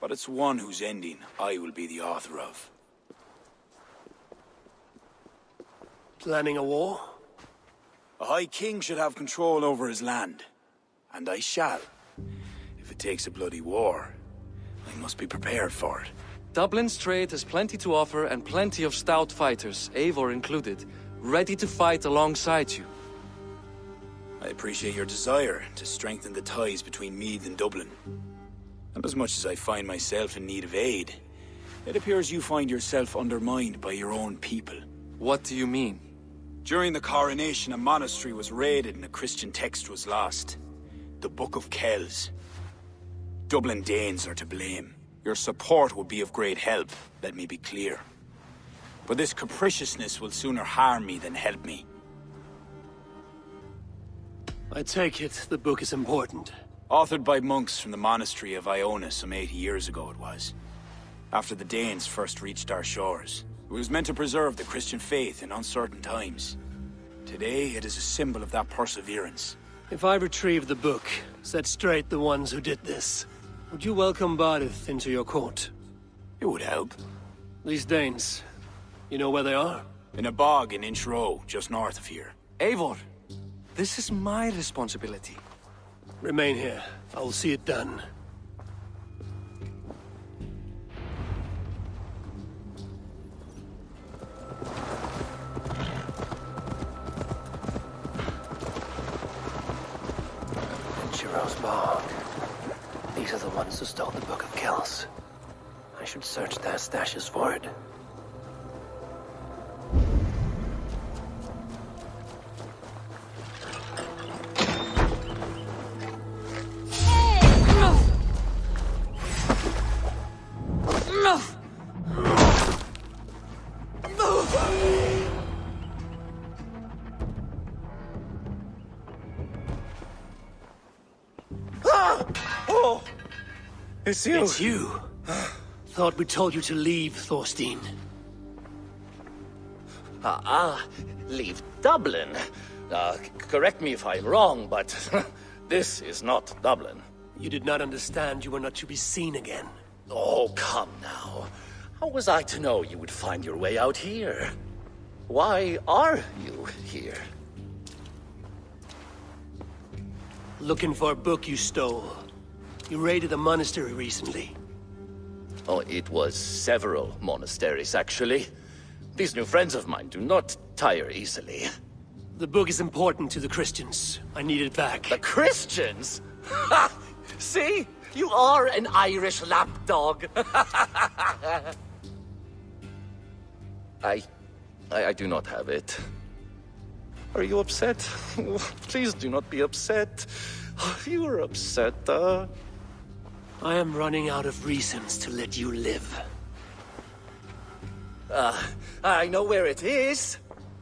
But it's one whose ending I will be the author of. Planning a war? A High King should have control over his land. And I shall. If it takes a bloody war, I must be prepared for it. Dublin's trade has plenty to offer and plenty of stout fighters, Eivor included, ready to fight alongside you. I appreciate your desire to strengthen the ties between Meath and Dublin. And as much as I find myself in need of aid, it appears you find yourself undermined by your own people. What do you mean? During the coronation, a monastery was raided and a Christian text was lost. The Book of Kells. Dublin Danes are to blame. Your support would be of great help, let me be clear. But this capriciousness will sooner harm me than help me. I take it the book is important. Authored by monks from the monastery of Iona some 80 years ago it was. After the Danes first reached our shores. It was meant to preserve the Christian faith in uncertain times. Today, it is a symbol of that perseverance. If I retrieve the book, set straight the ones who did this, would you welcome Barith into your court? It would help. These Danes, you know where they are? In a bog in Inch Row, just north of here. Eivor, this is my responsibility. Remain here. I will see it done. Bog. These are the ones who stole the Book of Kells. I should search their stashes for it. It's you. It's you. Thought we told you to leave, Thorstein. Leave Dublin. Correct me if I'm wrong, but this is not Dublin. You did not understand you were not to be seen again. Oh, come now. How was I to know you would find your way out here? Why are you here? Looking for a book you stole. You raided a monastery recently. Oh, it was several monasteries, actually. These new friends of mine do not tire easily. The book is important to the Christians. I need it back. The Christians? Ha! See? You are an Irish lapdog. I do not have it. Are you upset? Please do not be upset. You are upset, I am running out of reasons to let you live. I know where it is.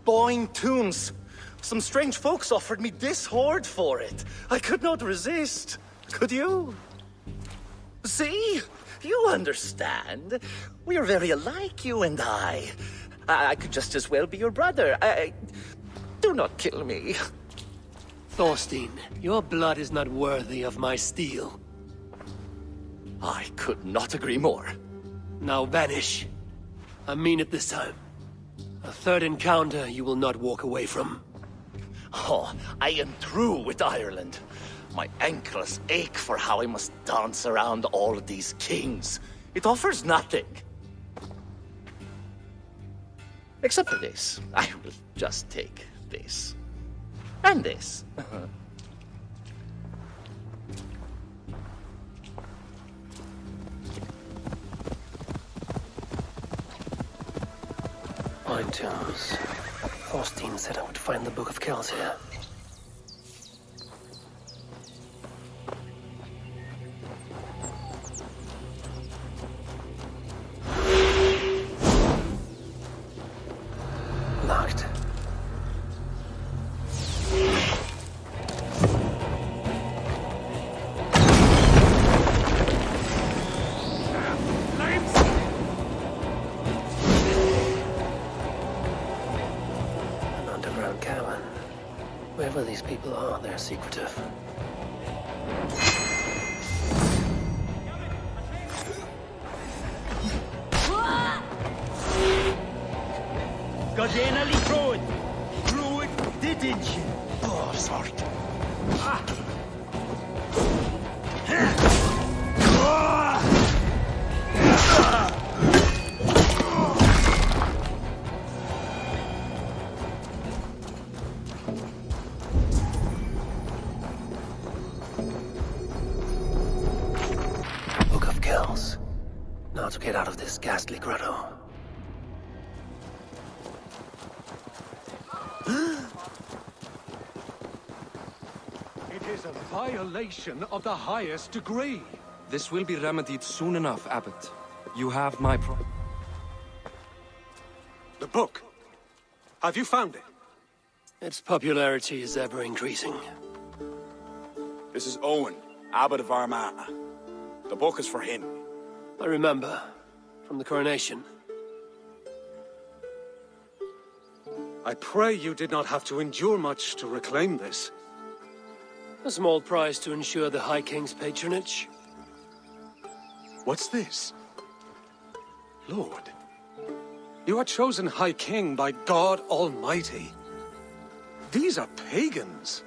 Boyne Tombs. Some strange folks offered me this hoard for it. I could not resist. Could you? See? You understand. We are very alike, you and I. I could just as well be your brother. Do not kill me. Thorstein, your blood is not worthy of my steel. I could not agree more. Now vanish. I mean it this time. A third encounter you will not walk away from. Oh, I am through with Ireland. My ankles ache for how I must dance around all of these kings. It offers nothing. Except for this. I will just take this. And this. Boyne Tombs. Thorstein said I would find the Book of Kells here. Locked. An underground cabin. Whoever these people are, they're secretive. Godena li Druid! Druid didinchen! Oh, sorry. Book of Kells. Now to get out of this ghastly grotto. It is a violation of the highest degree. This will be remedied soon enough, Abbot. You have my The book. Have you found it? Its popularity is ever increasing. This is Owen, Abbot of Armagh. The book is for him. I remember. From the coronation. I pray you did not have to endure much to reclaim this. A small price to ensure the High King's patronage. What's this? Lord, you are chosen High King by God Almighty. These are pagans.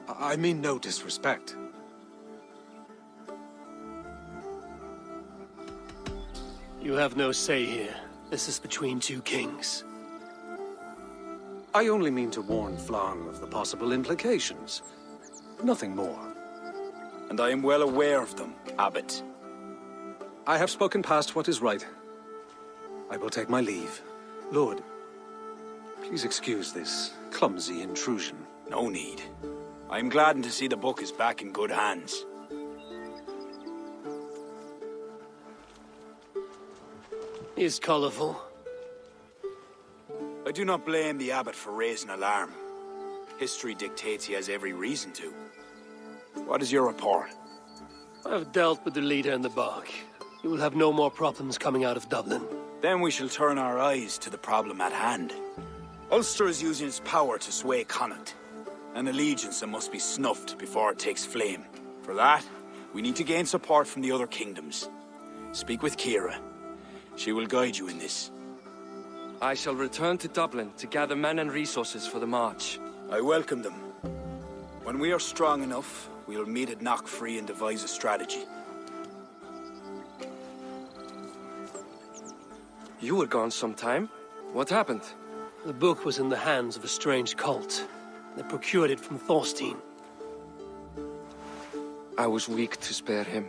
I mean no disrespect. You have no say here. This is between two kings. I only mean to warn Flong of the possible implications. Nothing more. And I am well aware of them, Abbot. I have spoken past what is right. I will take my leave. Lord, please excuse this clumsy intrusion. No need. I am gladdened to see the book is back in good hands. He is colorful. I do not blame the Abbot for raising alarm. History dictates he has every reason to. What is your report? I have dealt with the leader in the bog. You will have no more problems coming out of Dublin. Then we shall turn our eyes to the problem at hand. Ulster is using its power to sway Connacht, an allegiance that must be snuffed before it takes flame. For that, we need to gain support from the other kingdoms. Speak with Kira. She will guide you in this. I shall return to Dublin to gather men and resources for the march. I welcome them. When we are strong enough, we'll meet at Knockfree and devise a strategy. You were gone some time. What happened? The book was in the hands of a strange cult. They procured it from Thorstein. I was weak to spare him.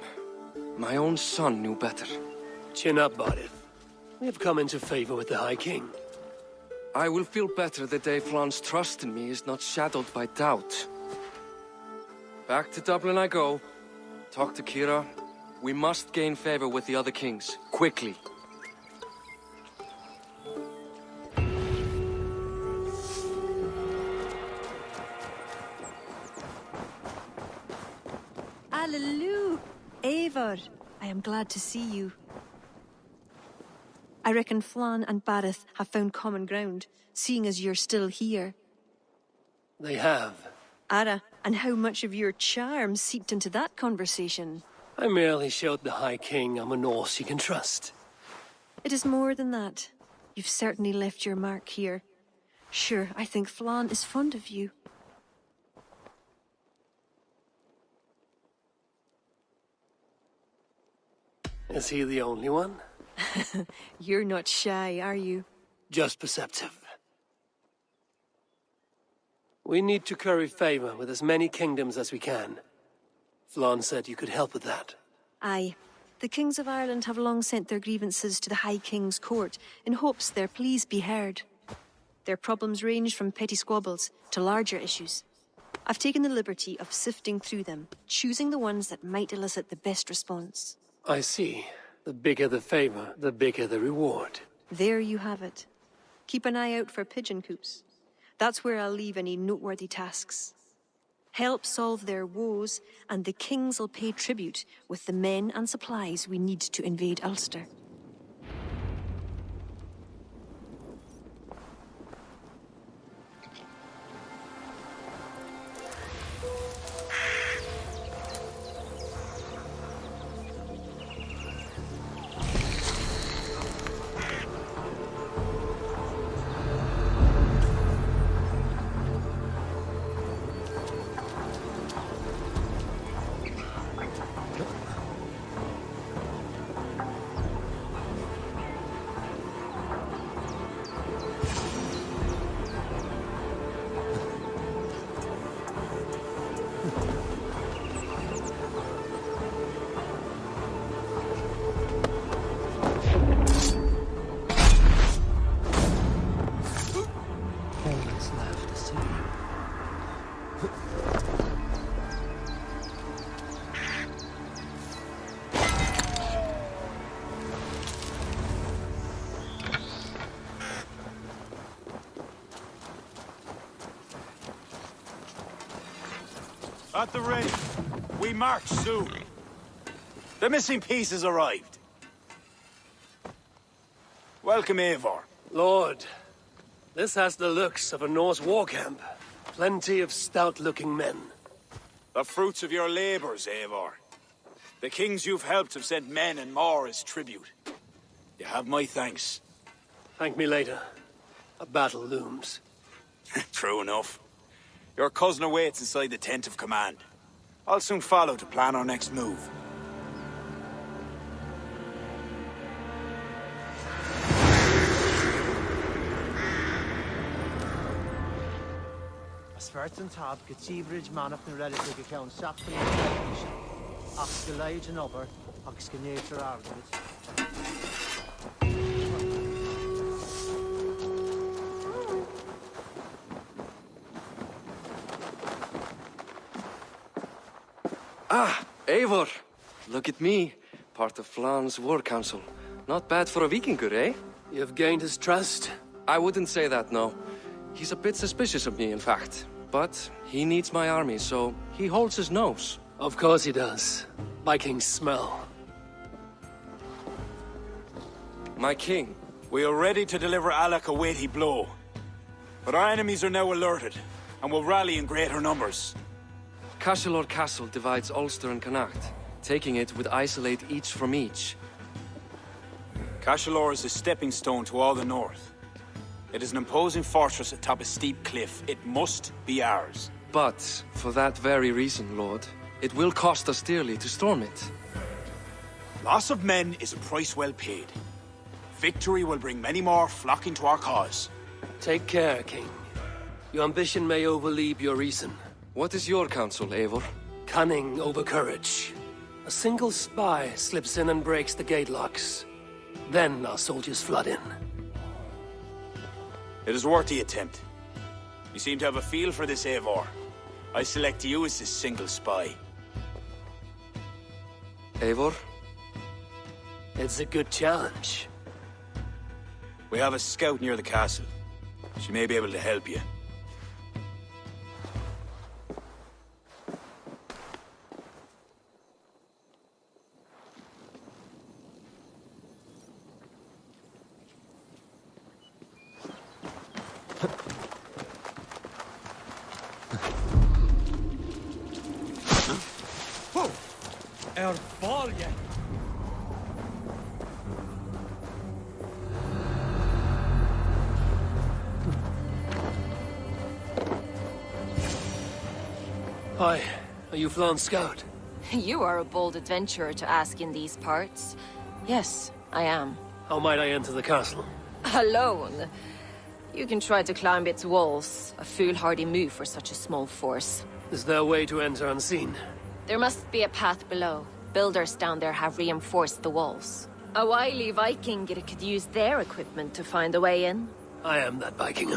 My own son knew better. Chin up, Bodith. We have come into favor with the High King. I will feel better the day Flon's trust in me is not shadowed by doubt. Back to Dublin I go. Talk to Kira. We must gain favor with the other kings. Quickly. Alleluia! Eivor, I am glad to see you. I reckon Flann and Bareth have found common ground, seeing as you're still here. They have. Ara, and how much of your charm seeped into that conversation? I merely showed the High King I'm a Norse he can trust. It is more than that. You've certainly left your mark here. Sure, I think Flann is fond of you. Is he the only one? You're not shy, are you? Just perceptive. We need to curry favor with as many kingdoms as we can. Flann said you could help with that. Aye. The kings of Ireland have long sent their grievances to the High King's court in hopes their pleas be heard. Their problems range from petty squabbles to larger issues. I've taken the liberty of sifting through them, choosing the ones that might elicit the best response. I see. The bigger the favor, the bigger the reward. There you have it. Keep an eye out for pigeon coops. That's where I'll leave any noteworthy tasks. Help solve their woes, and the kings will pay tribute with the men and supplies we need to invade Ulster. At the ready. We march soon. The missing piece has arrived. Welcome, Eivor. Lord, this has the looks of a Norse war camp. Plenty of stout-looking men. The fruits of your labors, Eivor. The kings you've helped have sent men and more as tribute. You have my thanks. Thank me later. A battle looms. True enough. Your cousin awaits inside the tent of command. I'll soon follow to plan our next move. Svertan tab getsibridge man up the relative account sapling television. Axgelage and over, Axgenator argument. Ah, Eivor! Look at me, part of Flann's war council. Not bad for a Vikingur, eh? You've gained his trust? I wouldn't say that, no. He's a bit suspicious of me, in fact. But he needs my army, so he holds his nose. Of course he does. Vikings smell. My king. We are ready to deliver Alec a weighty blow. But our enemies are now alerted, and will rally in greater numbers. Cashel Castle divides Ulster and Connacht. Taking it would isolate each from each. Cashel is a stepping stone to all the north. It is an imposing fortress atop a steep cliff. It must be ours. But, for that very reason, Lord, it will cost us dearly to storm it. Loss of men is a price well paid. Victory will bring many more flocking to our cause. Take care, King. Your ambition may overleap your reason. What is your counsel, Eivor? Cunning over courage. A single spy slips in and breaks the gate locks. Then our soldiers flood in. It is worth the attempt. You seem to have a feel for this, Eivor. I select you as the single spy. Eivor? It's a good challenge. We have a scout near the castle. She may be able to help you. Hi, are you Flan's scout? You are a bold adventurer to ask in these parts. Yes, I am. How might I enter the castle? Alone? You can try to climb its walls. A foolhardy move for such a small force. Is there a way to enter unseen? There must be a path below. Builders down there have reinforced the walls. A wily Viking could use their equipment to find a way in. I am that Viking.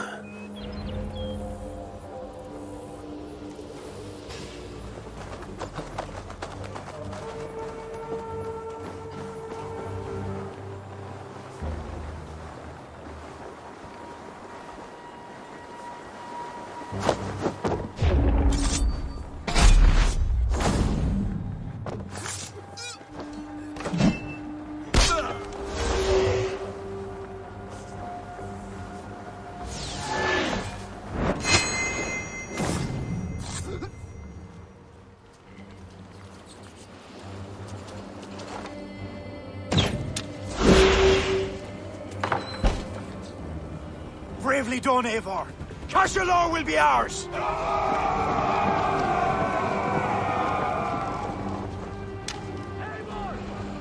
Bravely done, Eivor. Cashalor will be ours.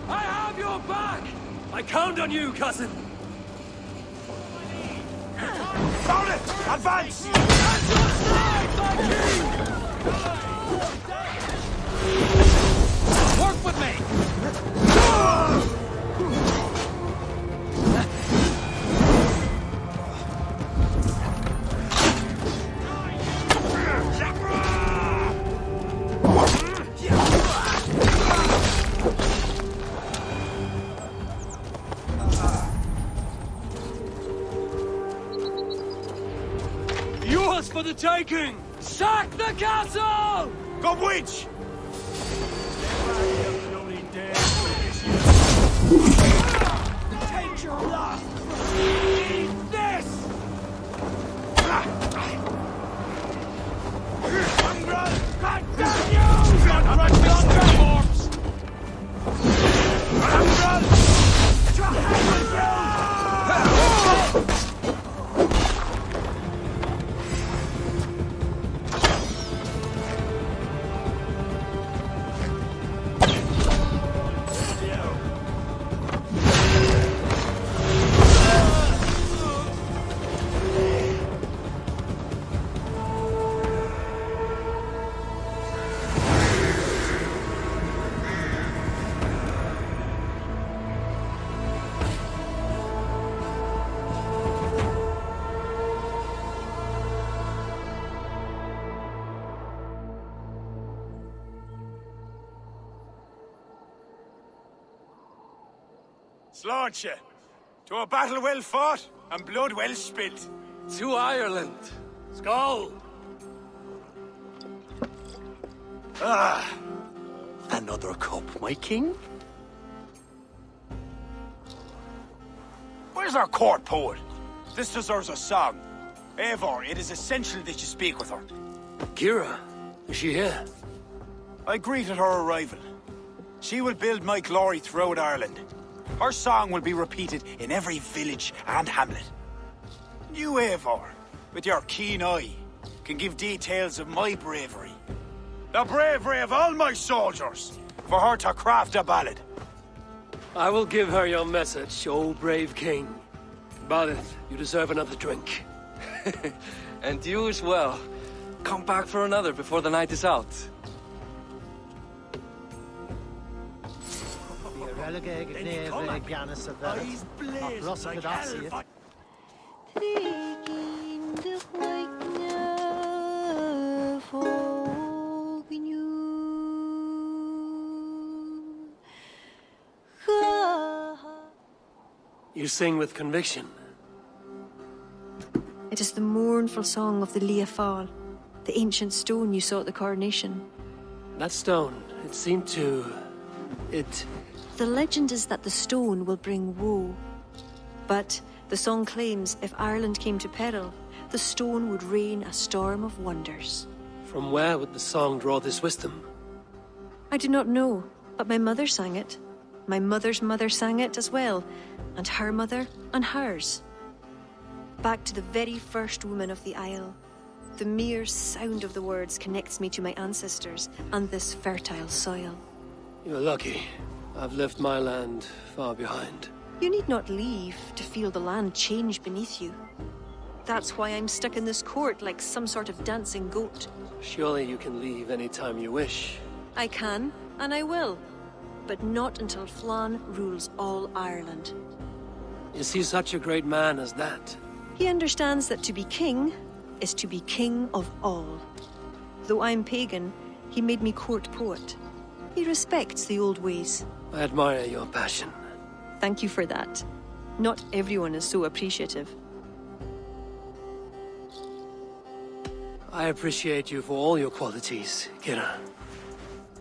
I have your back! I count on you, cousin! Found it! Advance! At your side, my king! Work with me! Yours for the taking! Sack the castle! Go witch! Take your last! Eat this! God damn you! Slaunch ye. To a battle well fought and blood well spilt. To Ireland! Skull! Ah, Another cup, my king? where's our court poet? This deserves a song. Eivor, it is essential that you speak with her. Kira, is she here? I greeted her arrival. She will build my glory throughout Ireland. Her song will be repeated in every village and hamlet. You, Eivor, with your keen eye, can give details of my bravery. The bravery of all my soldiers, for her to craft a ballad. I will give her your message, O brave king. Badith, you deserve another drink. And you as well. Come back for another before the night is out. Three in the white You sing with conviction. It is the mournful song of the Leafal, the ancient stone you saw at the coronation. That stone, it seemed to... The legend is that the stone will bring woe. But the song claims if Ireland came to peril, the stone would rain a storm of wonders. From where would the song draw this wisdom? I do not know, but my mother sang it. My mother's mother sang it as well, and her mother and hers. Back to the very first woman of the Isle. The mere sound of the words connects me to my ancestors and this fertile soil. You're lucky. I've left my land far behind. You need not leave to feel the land change beneath you. That's why I'm stuck in this court like some sort of dancing goat. Surely you can leave any time you wish. I can, and I will. But not until Flann rules all Ireland. Is he such a great man as that? He understands that to be king is to be king of all. Though I'm pagan, he made me court poet. He respects the old ways. I admire your passion. Thank you for that. Not everyone is so appreciative. I appreciate you for all your qualities, Kira.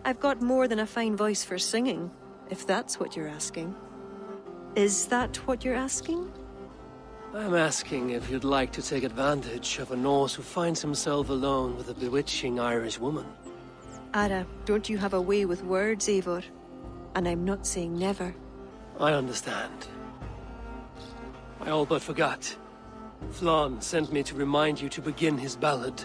I've got more than a fine voice for singing, if that's what you're asking. Is that what you're asking? I'm asking if you'd like to take advantage of a Norse who finds himself alone with a bewitching Irish woman. Ara, don't you have a way with words, Eivor? And I'm not saying never. I understand. I all but forgot. Flann sent me to remind you to begin his ballad.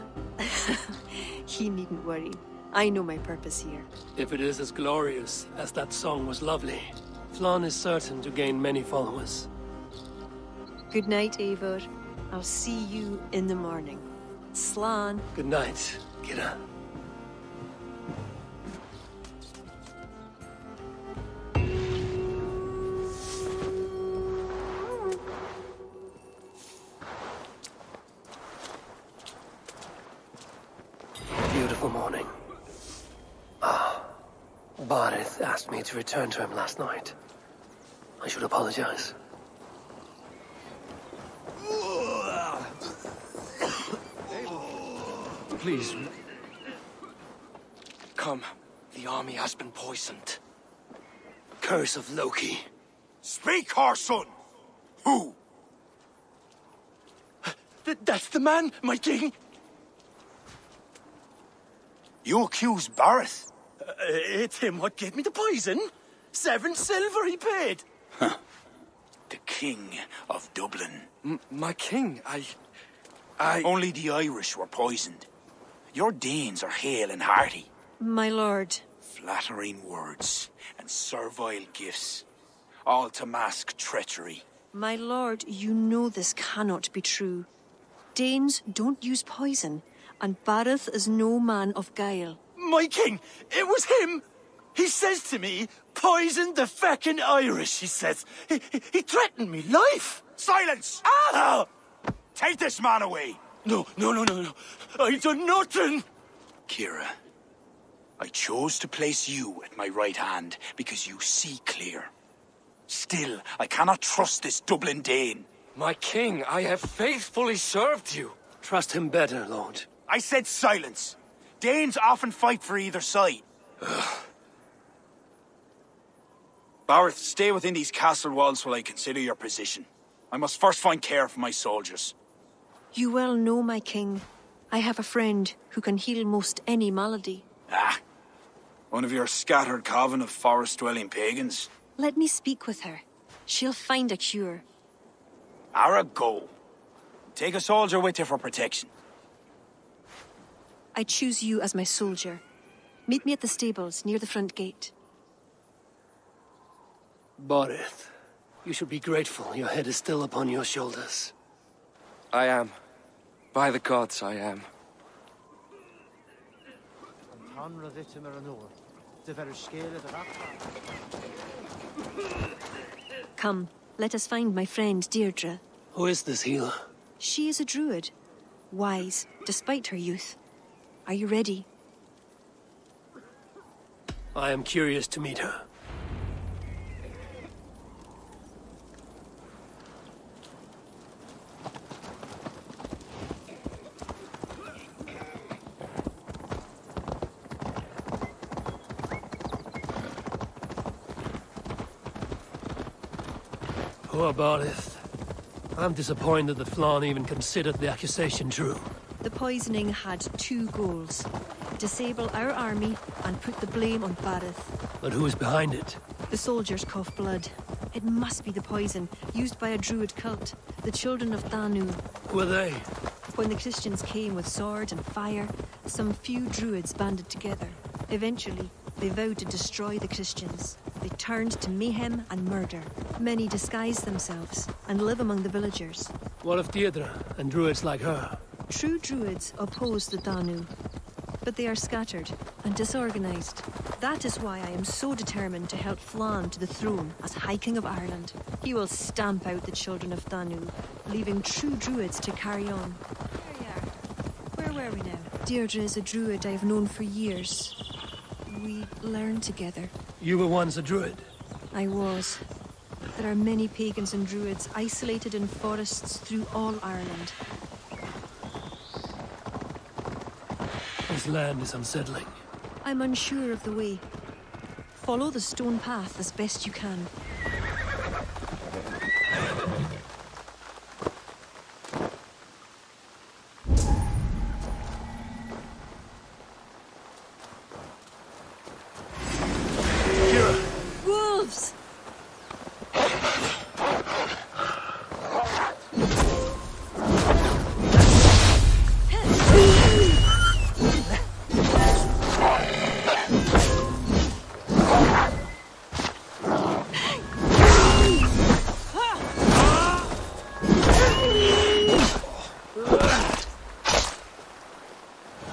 He needn't worry. I know my purpose here. If it is as glorious as that song was lovely, Flann is certain to gain many followers. Good night, Eivor. I'll see you in the morning. Slan. Good night, Kira. Beautiful morning. Barith asked me to return to him last night. I should apologize. Please. Come. The army has been poisoned. Curse of Loki. Speak, Harson! Who? That's the man, my king! You accuse Barith? It's him what gave me the poison. 7 silver he paid. Huh. The King of Dublin. My king, I... Only the Irish were poisoned. Your Danes are hale and hearty. My lord. Flattering words and servile gifts, all to mask treachery. My lord, you know this cannot be true. Danes don't use poison, and Barith is no man of guile. My king, it was him! He says to me, poison the feckin' Irish, he says. He threatened me life! Silence! Ah! Take this man away! No. I done nothing! Kira, I chose to place you at my right hand because you see clear. Still, I cannot trust this Dublin Dane. My king, I have faithfully served you. Trust him better, Lord. I said silence. Danes often fight for either side. Barith, stay within these castle walls while I consider your position. I must first find care for my soldiers. You well know, my king. I have a friend who can heal most any malady. One of your scattered coven of forest-dwelling pagans. Let me speak with her. She'll find a cure. Ara, go. Take a soldier with you for protection. I choose you as my soldier. Meet me at the stables near the front gate. Barith, you should be grateful your head is still upon your shoulders. I am. By the gods, I am. Come, let us find my friend Deirdre. Who is this healer? She is a druid. Wise, despite her youth. Are you ready? I am curious to meet her. Poor Barith. I'm disappointed that Flann even considered the accusation true. The poisoning had two goals. Disable our army and put the blame on Barith. But who is behind it? The soldiers cough blood. It must be the poison, used by a druid cult. The children of Danu. Who are they? When the Christians came with sword and fire, some few druids banded together. Eventually, they vowed to destroy the Christians. They turned to mayhem and murder. Many disguise themselves and live among the villagers. What of Deirdre and druids like her? True druids oppose the Danu, but they are scattered and disorganized. That is why I am so determined to help Flann to the throne as High King of Ireland. He will stamp out the children of Danu, leaving true druids to carry on. There you are. Where were we now? Deirdre is a druid I have known for years. We learned together. You were once a druid. I was. There are many pagans and druids isolated in forests through all Ireland. This land is unsettling. I'm unsure of the way. Follow the stone path as best you can. Wolves!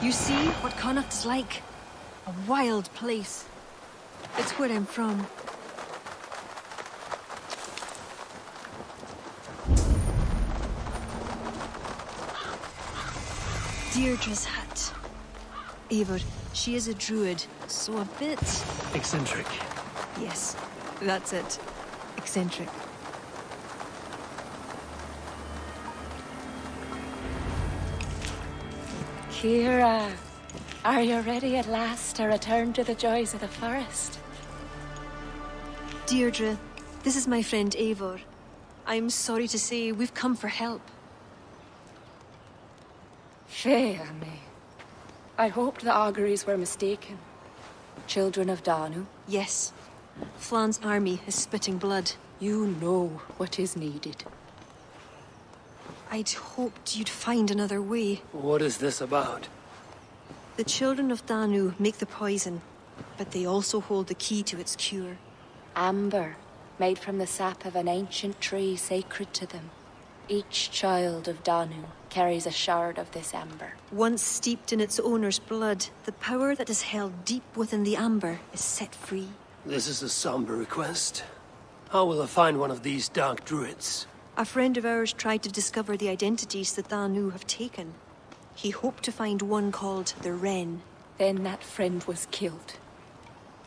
You see what Connacht's like? A wild place. It's where I'm from. Deirdre's hut. Eivor, she is a druid, so a bit... Eccentric. Yes, that's it. Eccentric. Kira, are you ready at last to return to the joys of the forest? Deirdre, this is my friend Eivor. I'm sorry to say we've come for help. Fair me. I hoped the auguries were mistaken. Children of Danu? Yes. Flann's army is spitting blood. You know what is needed. I'd hoped you'd find another way. What is this about? The children of Danu make the poison, but they also hold the key to its cure. Amber, made from the sap of an ancient tree sacred to them. Each child of Danu carries a shard of this amber. Once steeped in its owner's blood, the power that is held deep within the amber is set free. This is a somber request. How will I find one of these dark druids? A friend of ours tried to discover the identities the Danu have taken. He hoped to find one called the Wren. Then that friend was killed.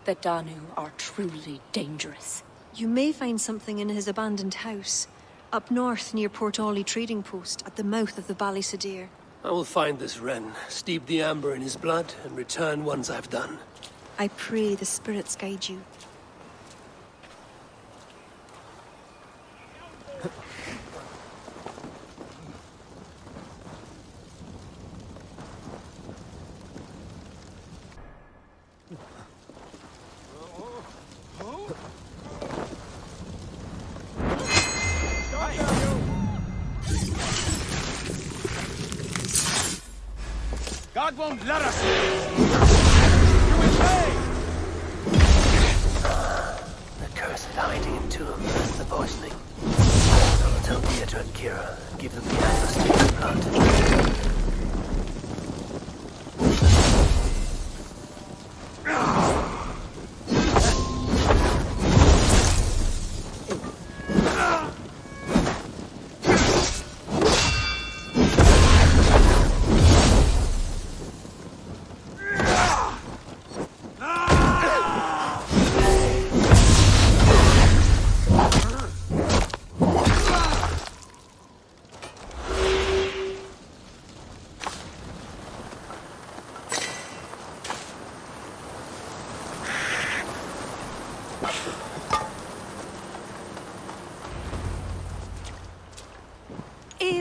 The Danu are truly dangerous. You may find something in his abandoned house, up north near Port Ollie trading post at the mouth of the Ballysadere. I will find this Wren, steep the amber in his blood, and return once I've done. I pray the spirits guide you. God won't let us! The curse is hiding in tombs, the poisoning. I will tell Deirdre and Kira and give them the amber steeped blood.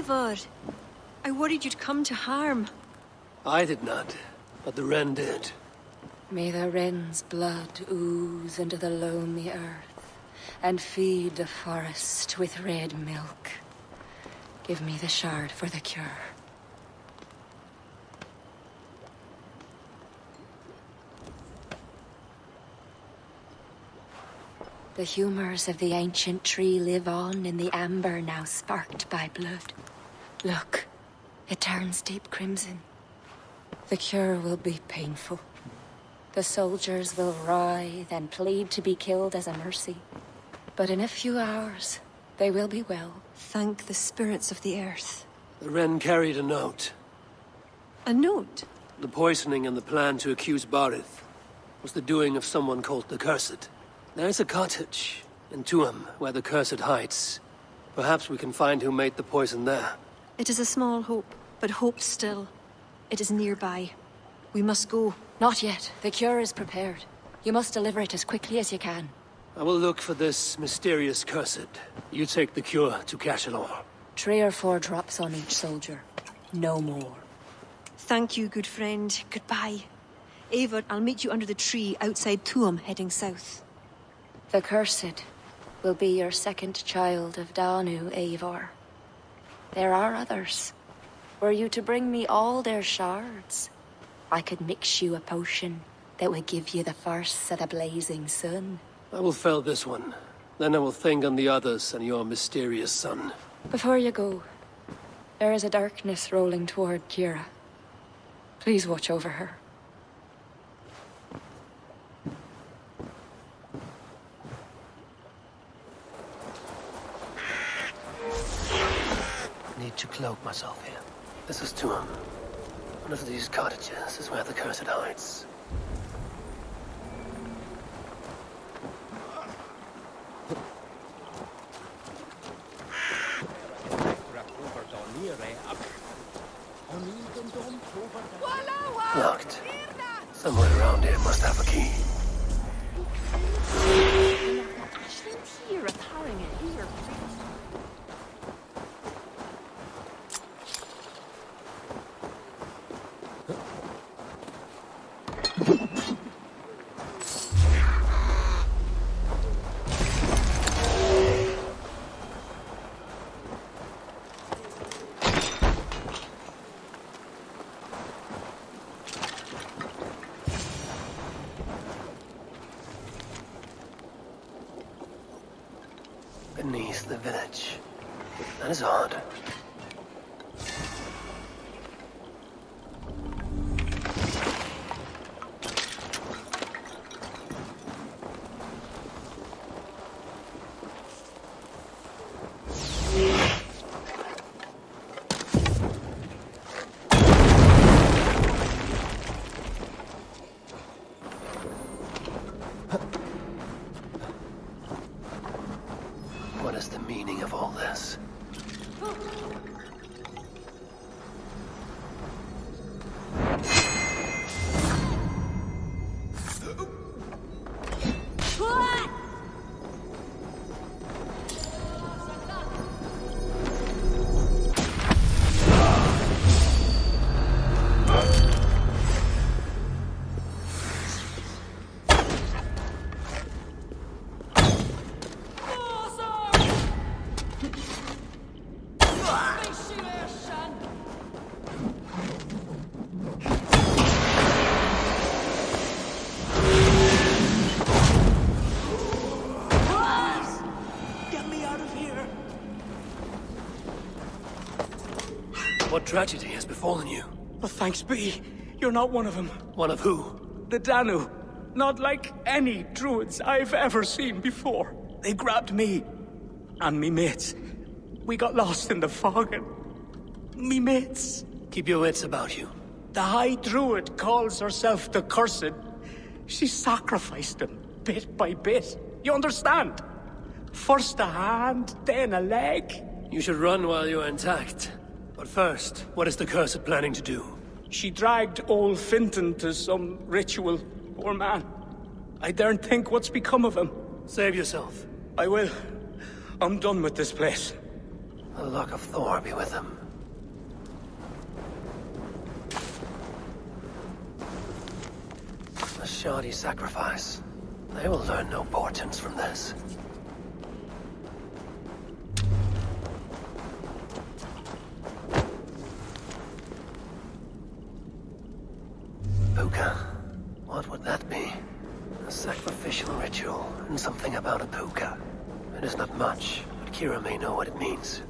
Eivor, I worried you'd come to harm. I did not, but the wren did. May the wren's blood ooze into the loamy earth and feed the forest with red milk. Give me the shard for the cure. The humors of the ancient tree live on in the amber now sparked by blood. Look, it turns deep crimson. The cure will be painful. The soldiers will writhe and plead to be killed as a mercy. But in a few hours, they will be well. Thank the spirits of the earth. The wren carried a note. A note? The poisoning and the plan to accuse Barith was the doing of someone called the Cursed. There's a cottage in Tuam where the Cursed hides. Perhaps we can find who made the poison there. It is a small hope, but hope still. It is nearby. We must go. Not yet. The cure is prepared. You must deliver it as quickly as you can. I will look for this mysterious Cursed. You take the cure to Cashalor. 3 or 4 drops on each soldier. No more. Thank you, good friend. Goodbye. Eivor, I'll meet you under the tree outside Tuam, heading south. The Cursed will be your second child of Danu, Eivor. There are others. Were you to bring me all their shards, I could mix you a potion that would give you the force of the blazing sun. I will fell this one. Then I will think on the others and your mysterious son. Before you go, there is a darkness rolling toward Kira. Please watch over her. Need to cloak myself here. This is Tuam. One of these cottages is where the Cursed hides. Locked. Somewhere around here must have a key. Beneath the village. That is odd. What is the meaning of all this? What tragedy has befallen you? Oh, thanks be. You're not one of them. One of who? The Danu. Not like any Druids I've ever seen before. They grabbed me. And me mates. We got lost in the fog and... me mates. Keep your wits about you. The High Druid calls herself the Cursed. She sacrificed them, bit by bit. You understand? First a hand, then a leg. You should run while you're intact. But first, what is the Cursed planning to do? She dragged old Finton to some ritual. Poor man. I daren't think what's become of him. Save yourself. I will. I'm done with this place. The luck of Thor be with him. A shoddy sacrifice. They will learn no portents from this. Puka. What would that be? A sacrificial ritual, and something about a puka. It is not much, but Kira may know what it means.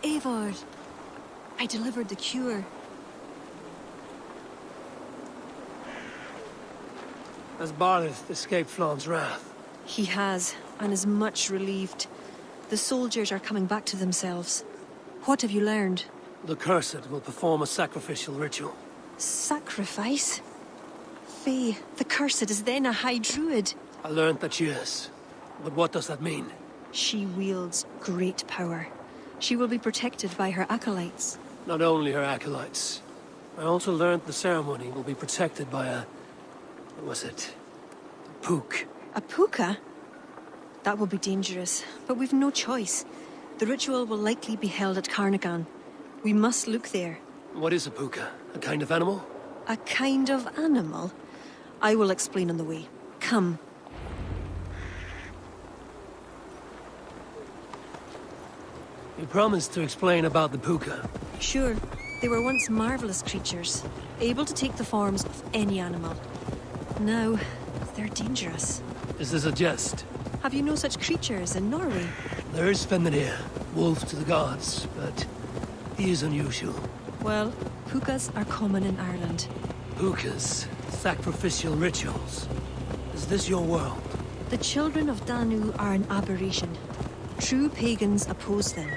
Eivor, I delivered the cure. Has Barleth escaped Flawn's wrath? He has, and is much relieved. The soldiers are coming back to themselves. What have you learned? The Cursed will perform a sacrificial ritual. Sacrifice? Faye, the Cursed is then a High Druid. I learned that she is. But what does that mean? She wields great power. She will be protected by her acolytes. Not only her acolytes. I also learned the ceremony will be protected by a... what was it? A Pook. A puka? That will be dangerous, but we've no choice. The ritual will likely be held at Carnagan. We must look there. What is a puka? A kind of animal? A kind of animal? I will explain on the way. Come. You promised to explain about the puka. Sure. They were once marvelous creatures, able to take the forms of any animal. Now, they're dangerous. Is this a jest? Have you no such creatures in Norway? There is Fenrir, wolf to the gods, but he is unusual. Well, pukas are common in Ireland. Pukas, sacrificial rituals. Is this your world? The children of Danu are an aberration. True pagans oppose them.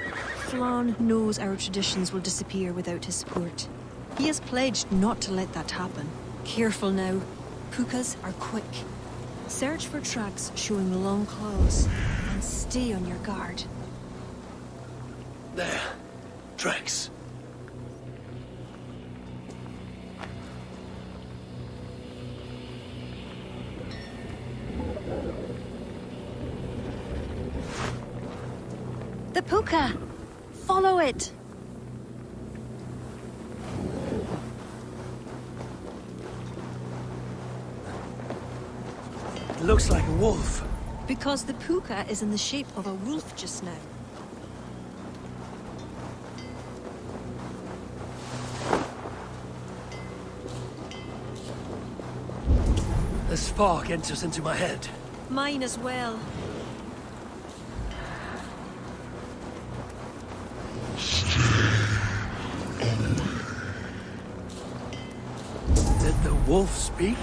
Flann knows our traditions will disappear without his support. He has pledged not to let that happen. Careful now. Pukas are quick. Search for tracks showing long claws, and stay on your guard. There. Tracks. The puka! Follow it! It looks like a wolf. Because the puka is in the shape of a wolf just now. This fog enters into my head. Mine as well. Did the wolf speak?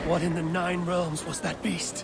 What in the Nine Realms was that beast?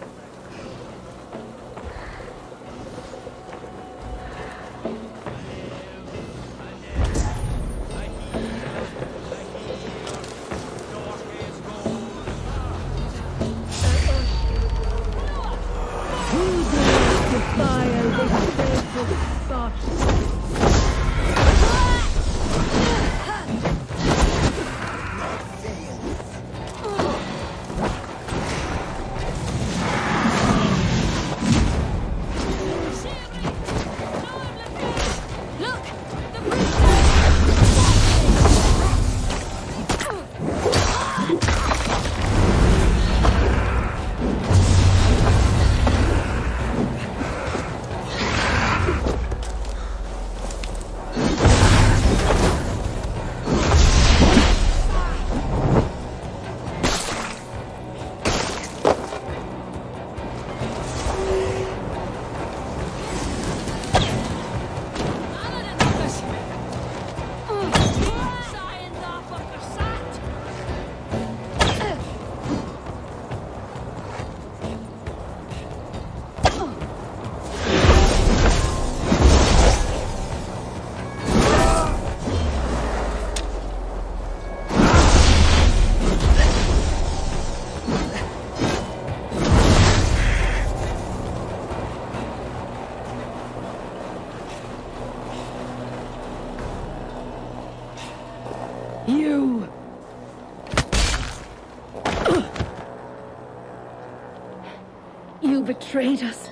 betrayed us.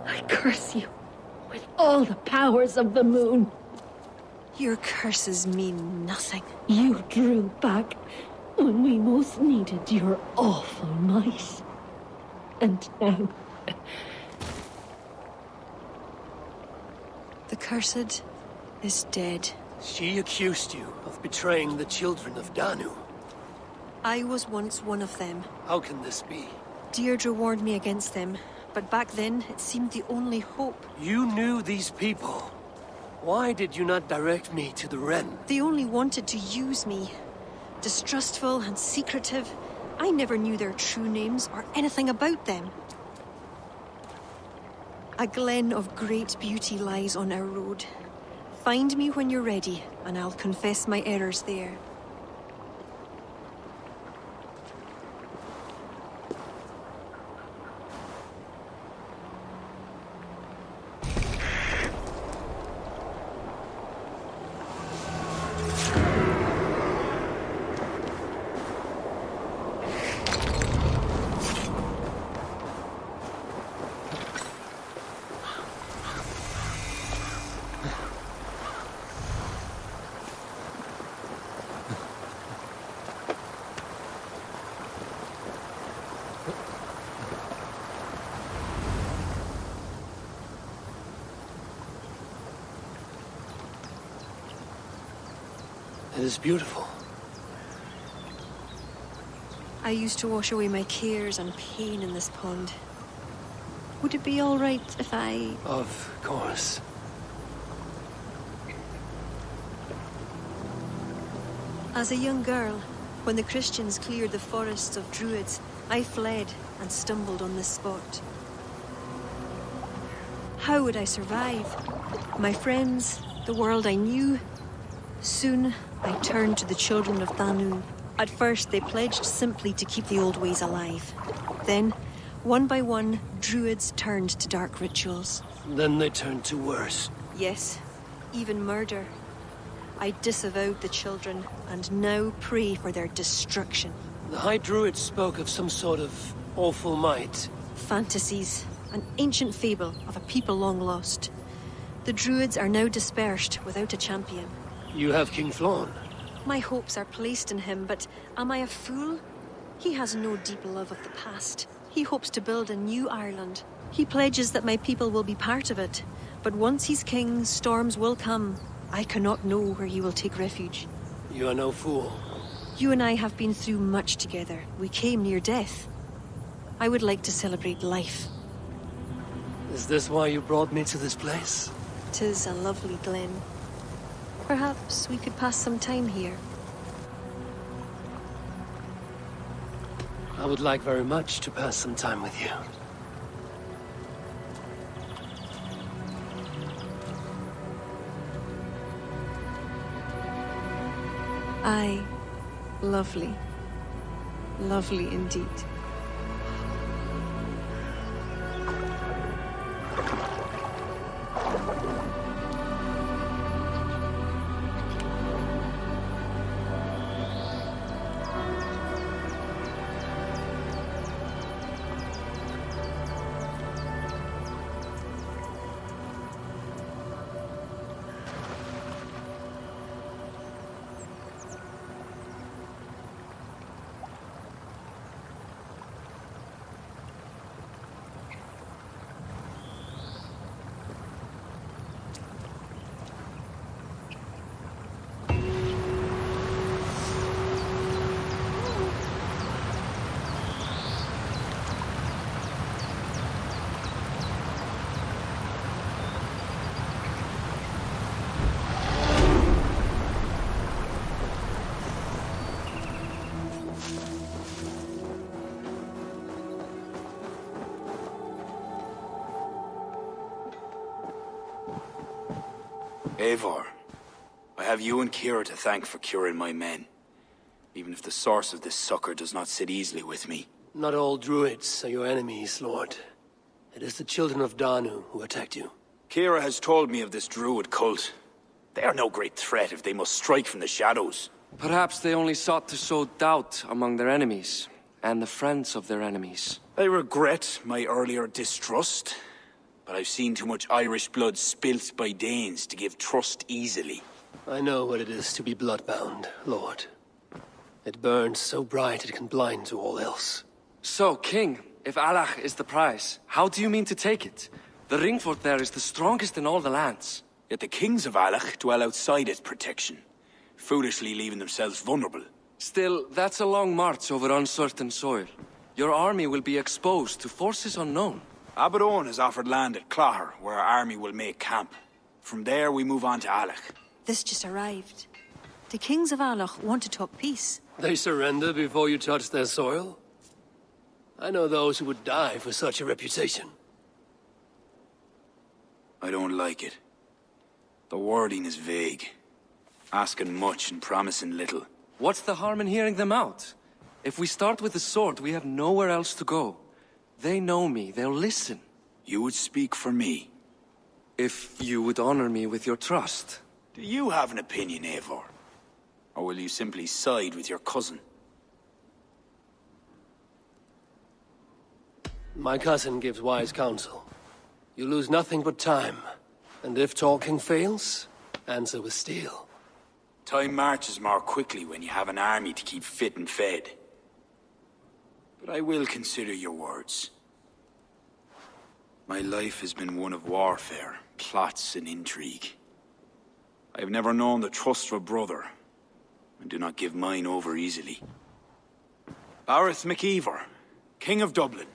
I curse you with all the powers of the moon. Your curses mean nothing. You drew back when we most needed your awful might. And now... The cursed is dead. She accused you of betraying the children of Danu. I was once one of them. How can this be? Deirdre warned me against them, but back then it seemed the only hope. You knew these people. Why did you not direct me to the Wren? They only wanted to use me. Distrustful and secretive. I never knew their true names or anything about them. A glen of great beauty lies on our road. Find me when you're ready, and I'll confess my errors there. It is beautiful. I used to wash away my cares and pain in this pond. Would it be all right if I... Of course. As a young girl, when the Christians cleared the forests of Druids, I fled and stumbled on this spot. How would I survive? My friends, the world I knew. Soon, I turned to the children of Danu. At first, they pledged simply to keep the old ways alive. Then, one by one, Druids turned to dark rituals. Then they turned to worse. Yes, even murder. I disavowed the children, and now pray for their destruction. The High Druids spoke of some sort of awful might. Fantasies, an ancient fable of a people long lost. The Druids are now dispersed without a champion. You have King Flann. My hopes are placed in him, but am I a fool? He has no deep love of the past. He hopes to build a new Ireland. He pledges that my people will be part of it. But once he's king, storms will come. I cannot know where he will take refuge. You are no fool. You and I have been through much together. We came near death. I would like to celebrate life. Is this why you brought me to this place? 'Tis a lovely glen. Perhaps we could pass some time here. I would like very much to pass some time with you. Aye, lovely. Lovely indeed. Eivor, I have you and Kira to thank for curing my men. Even if the source of this succor does not sit easily with me. Not all Druids are your enemies, Lord. It is the children of Danu who attacked you. Kira has told me of this Druid cult. They are no great threat if they must strike from the shadows. Perhaps they only sought to sow doubt among their enemies, and the friends of their enemies. I regret my earlier distrust, but I've seen too much Irish blood spilt by Danes to give trust easily. I know what it is to be bloodbound, Lord. It burns so bright it can blind to all else. So, King, if Alach is the prize, how do you mean to take it? The ring fort there is the strongest in all the lands. Yet the kings of Alach dwell outside its protection, foolishly leaving themselves vulnerable. Still, that's a long march over uncertain soil. Your army will be exposed to forces unknown. Abaddon has offered land at Claher, where our army will make camp. From there, we move on to Alach. This just arrived. The kings of Alach want to talk peace. They surrender before you touch their soil? I know those who would die for such a reputation. I don't like it. The wording is vague. Asking much and promising little. What's the harm in hearing them out? If we start with the sword, we have nowhere else to go. They know me, they'll listen. You would speak for me? If you would honor me with your trust. Do you have an opinion, Eivor? Or will you simply side with your cousin? My cousin gives wise counsel. You lose nothing but time. And if talking fails, answer with steel. Time marches more quickly when you have an army to keep fit and fed. But I will consider your words. My life has been one of warfare, plots and intrigue. I have never known the trust of a brother, and do not give mine over easily. Bareth MacIver, King of Dublin,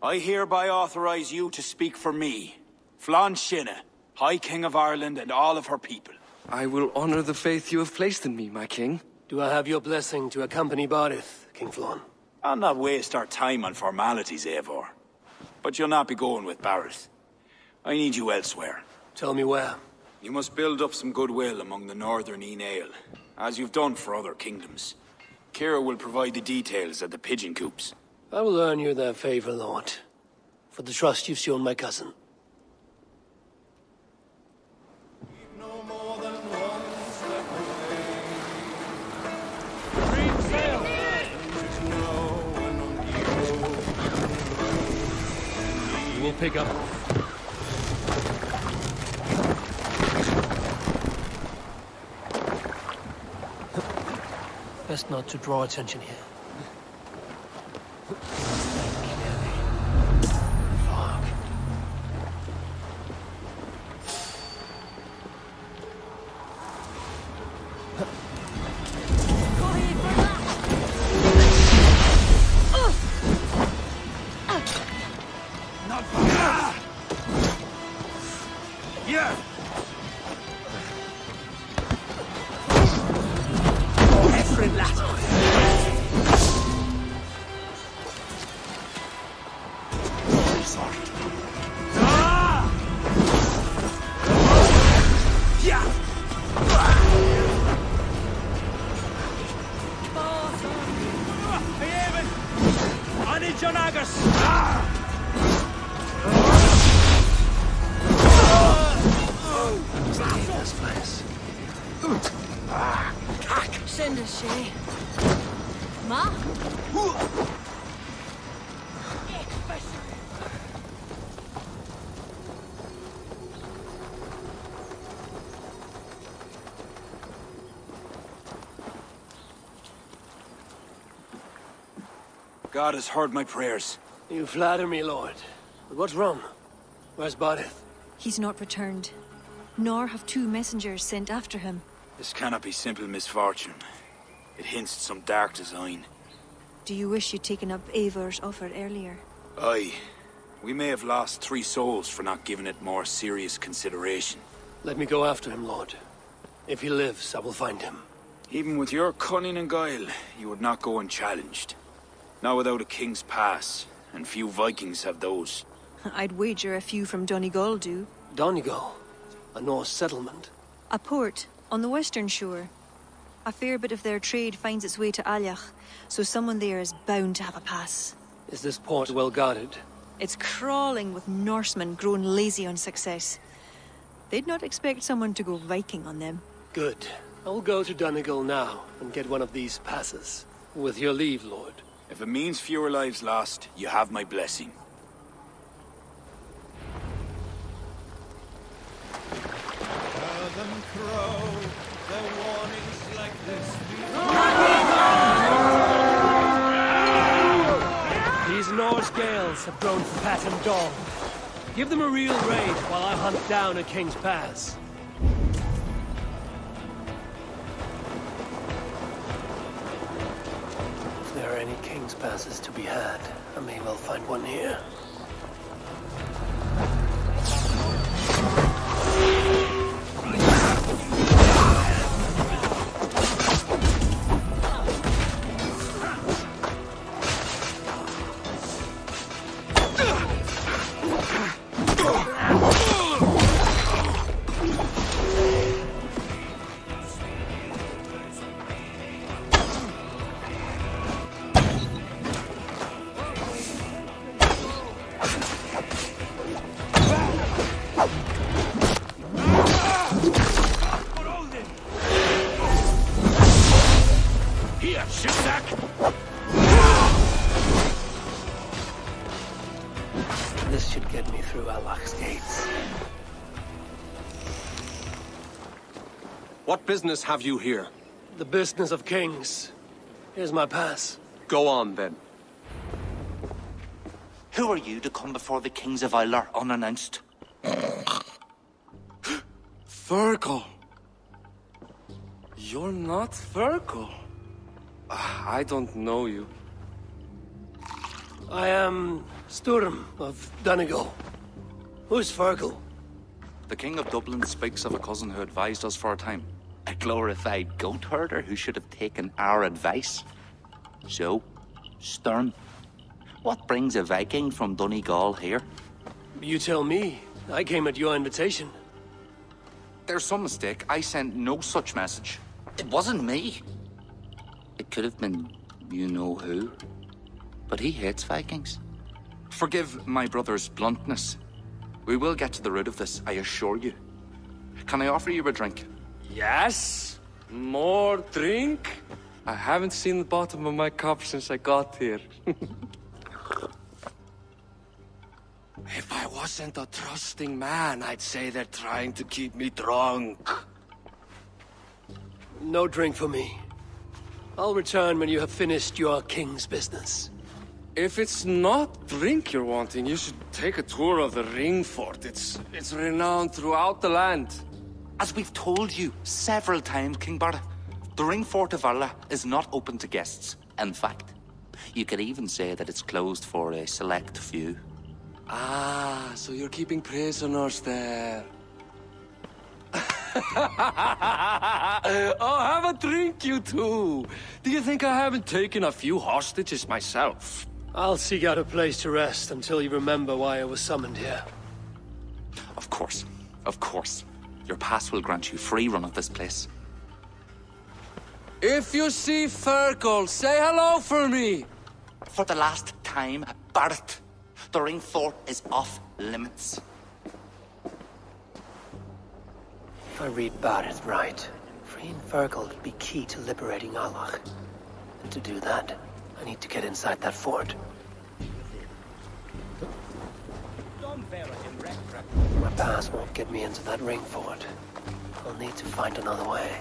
I hereby authorize you to speak for me, Flann Sinna, High King of Ireland and all of her people. I will honor the faith you have placed in me, my king. Do I have your blessing to accompany Barith, King Flann? I'll not waste our time on formalities, Eivor. But you'll not be going with Bareth. I need you elsewhere. Tell me where. You must build up some goodwill among the northern Aenale, as you've done for other kingdoms. Kira will provide the details at the pigeon coops. I will earn you their favor, Lord, for the trust you've shown my cousin. You will pick up. Best not to draw attention here. Send us, Shay. Ma? God has heard my prayers. You flatter me, Lord. But what's wrong? Where's Barith? He's not returned. Nor have two messengers sent after him. This cannot be simple misfortune. It hints at some dark design. Do you wish you'd taken up Eivor's offer earlier? Aye. We may have lost 3 souls for not giving it more serious consideration. Let me go after him, Lord. If he lives, I will find him. Even with your cunning and guile, you would not go unchallenged. Not without a king's pass, and few Vikings have those. I'd wager a few from Donegal do. Donegal? A Norse settlement? A port on the western shore. A fair bit of their trade finds its way to Alyach, so someone there is bound to have a pass. Is this port well guarded? It's crawling with Norsemen grown lazy on success. They'd not expect someone to go Viking on them. Good. I'll go to Donegal now and get one of these passes. With your leave, Lord. If it means fewer lives lost, you have my blessing. These Norse Gales have grown fat and dog. Give them a real raid while I hunt down a King's Pass. If there are any King's Passes to be had, I may well find one here. This should get me through Allah's gates. What business have you here? The business of kings. Here's my pass. Go on, then. Who are you to come before the kings of Ilar unannounced? Fergal. You're not Fergal. I don't know you. I am Sturm of Donegal. Who's Fergal? The King of Dublin speaks of a cousin who advised us for a time. A glorified goat herder who should have taken our advice. So, Sturm, what brings a Viking from Donegal here? You tell me. I came at your invitation. There's some mistake. I sent no such message. It wasn't me. It could have been you know who. But he hates Vikings. Forgive my brother's bluntness. We will get to the root of this, I assure you. Can I offer you a drink? Yes? More drink? I haven't seen the bottom of my cup since I got here. If I wasn't a trusting man, I'd say they're trying to keep me drunk. No drink for me. I'll return when you have finished your king's business. If it's not drink you're wanting, you should take a tour of the ring fort. It's renowned throughout the land. As we've told you several times, King Barda, the ring fort of Valhalla is not open to guests. In fact, you could even say that it's closed for a select few. Ah, so you're keeping prisoners there. Oh, have a drink, you two. Do you think I haven't taken a few hostages myself? I'll seek out a place to rest until you remember why I was summoned here. Of course. Of course. Your pass will grant you free run of this place. If you see Fergal, say hello for me! For the last time, Barrett, the ring fort is off limits. If I read Barrett right, freeing Fergal would be key to liberating Allah. And to do that, I need to get inside that fort. My pass won't get me into that ring fort. I'll need to find another way.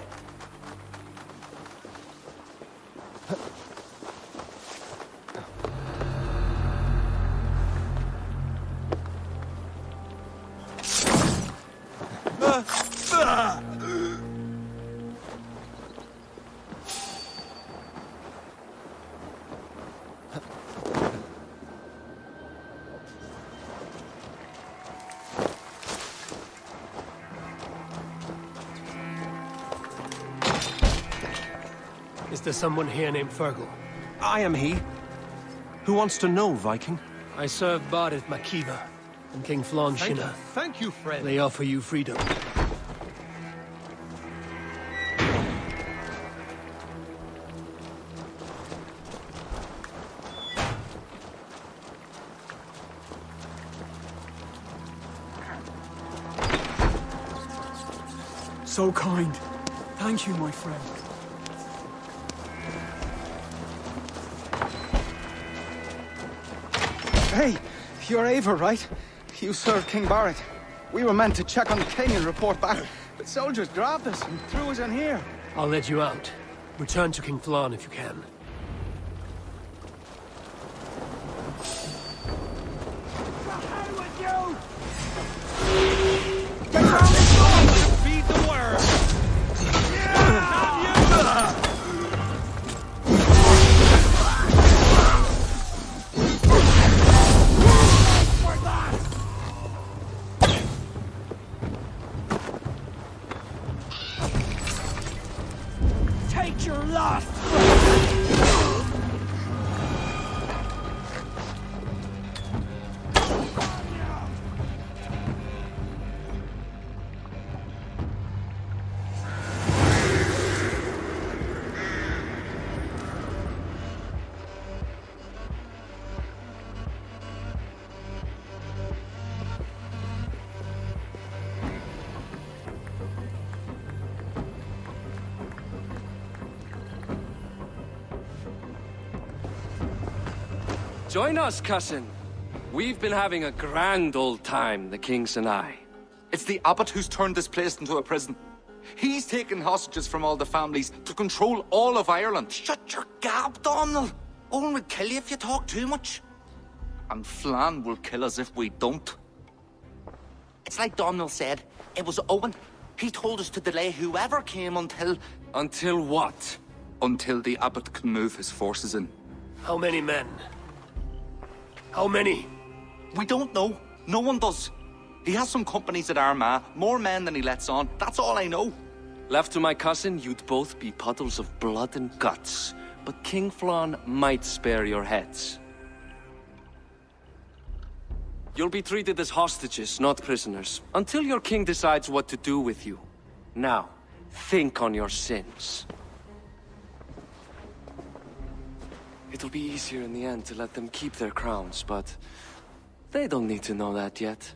Is there someone here named Fergal? I am he. Who wants to know, Viking? I serve Bardet Makiva and King Flonshina. Thank you, friend. They offer you freedom. So kind. Thank you, my friend. Hey, you're Eivor, right? You served King Barrett. We were meant to check on the king and report back, but soldiers grabbed us and threw us in here. I'll let you out. Return to King Flann if you can. Feed the worm! Take your last Join us, cousin. We've been having a grand old time, the kings and I. It's the abbot who's turned this place into a prison. He's taken hostages from all the families to control all of Ireland. Shut your gab, Domhnall. Owen would kill you if you talk too much. And Flann will kill us if we don't. It's like Domhnall said, it was Owen. He told us to delay whoever came until... Until what? Until the abbot can move his forces in. How many men? How many? We don't know. No one does. He has some companies at Armagh, more men than he lets on. That's all I know. Left to my cousin, you'd both be puddles of blood and guts. But King Flann might spare your heads. You'll be treated as hostages, not prisoners, until your king decides what to do with you. Now, think on your sins. It'll be easier in the end to let them keep their crowns, but they don't need to know that yet.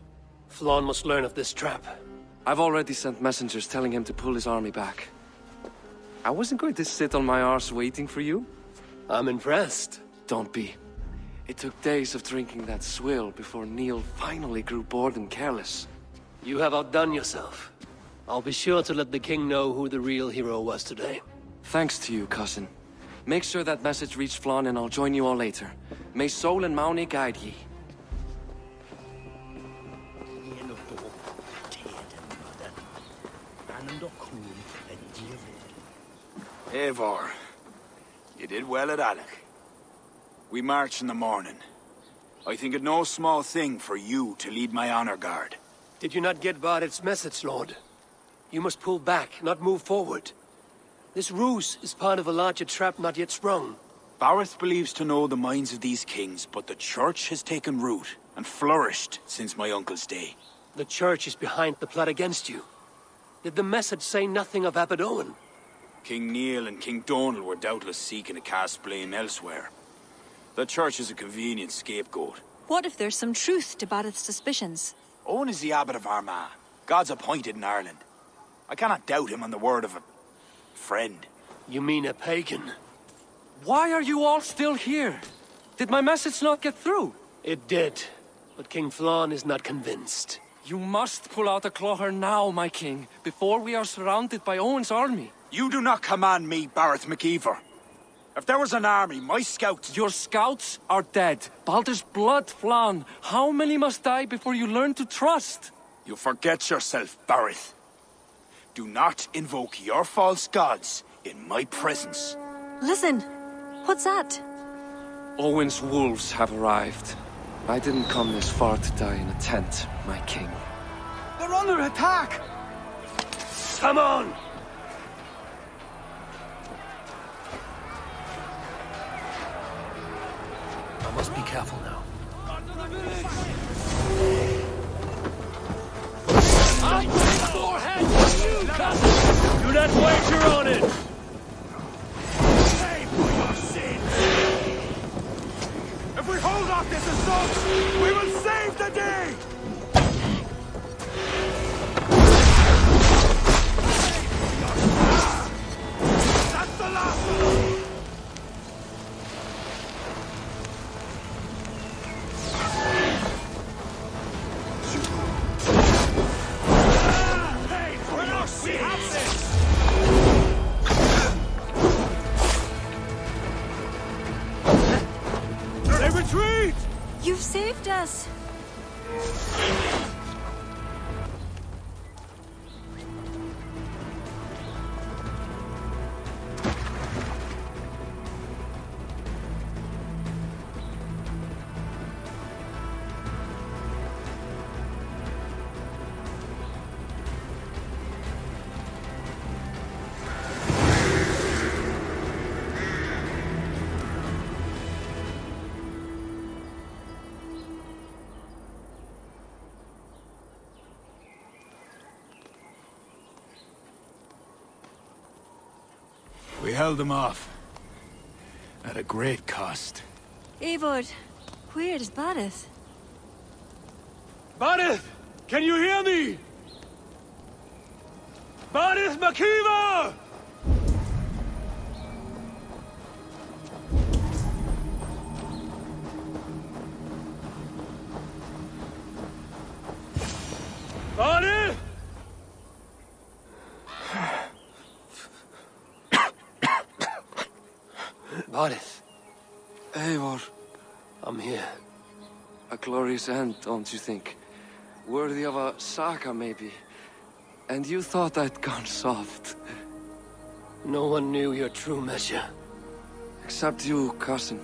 Flann must learn of this trap. I've already sent messengers telling him to pull his army back. I wasn't going to sit on my arse waiting for you. I'm impressed. Don't be. It took days of drinking that swill before Neil finally grew bored and careless. You have outdone yourself. I'll be sure to let the king know who the real hero was today. Thanks to you, cousin. Make sure that message reached Flann and I'll join you all later. May Sol and Mauni guide ye. Eivor, you did well at Alec. We march in the morning. I think it no small thing for you to lead my honor guard. Did you not get Barrett's message, Lord? You must pull back, not move forward. This ruse is part of a larger trap not yet sprung. Barrett believes to know the minds of these kings, but the church has taken root and flourished since my uncle's day. The church is behind the plot against you. Did the message say nothing of Abbot Owen? King Neil and King Donal were doubtless seeking to cast blame elsewhere. The church is a convenient scapegoat. What if there's some truth to Barrett's suspicions? Owen is the abbot of Armagh, God's appointed in Ireland. I cannot doubt him on the word of a friend. You mean a pagan? Why are you all still here? Did my message not get through? It did, but King Flann is not convinced. You must pull out a clawher now, my king, before we are surrounded by Owen's army. You do not command me, Barrett McEver. If there was an army, my scouts... Your scouts are dead. Baldur's blood, Flann. How many must die before you learn to trust? You forget yourself, Barrett. Do not invoke your false gods in my presence. Listen, what's that? Owen's wolves have arrived. I didn't come this far to die in a tent, my king. They're under attack! Come on! I must be careful now. I take more heads than you, cousin! Do not wager on it! Pay for your sins! If we hold off this assault, we will save the day! That's the last one! us. We held them off. At a great cost. Eivor, where is Barith? Barith! Can you hear me? Barith Makiva! Barith! Barith. Eivor. I'm here. A glorious end, don't you think? Worthy of a saga, maybe. And you thought I'd gone soft. No one knew your true measure. Except you, cousin.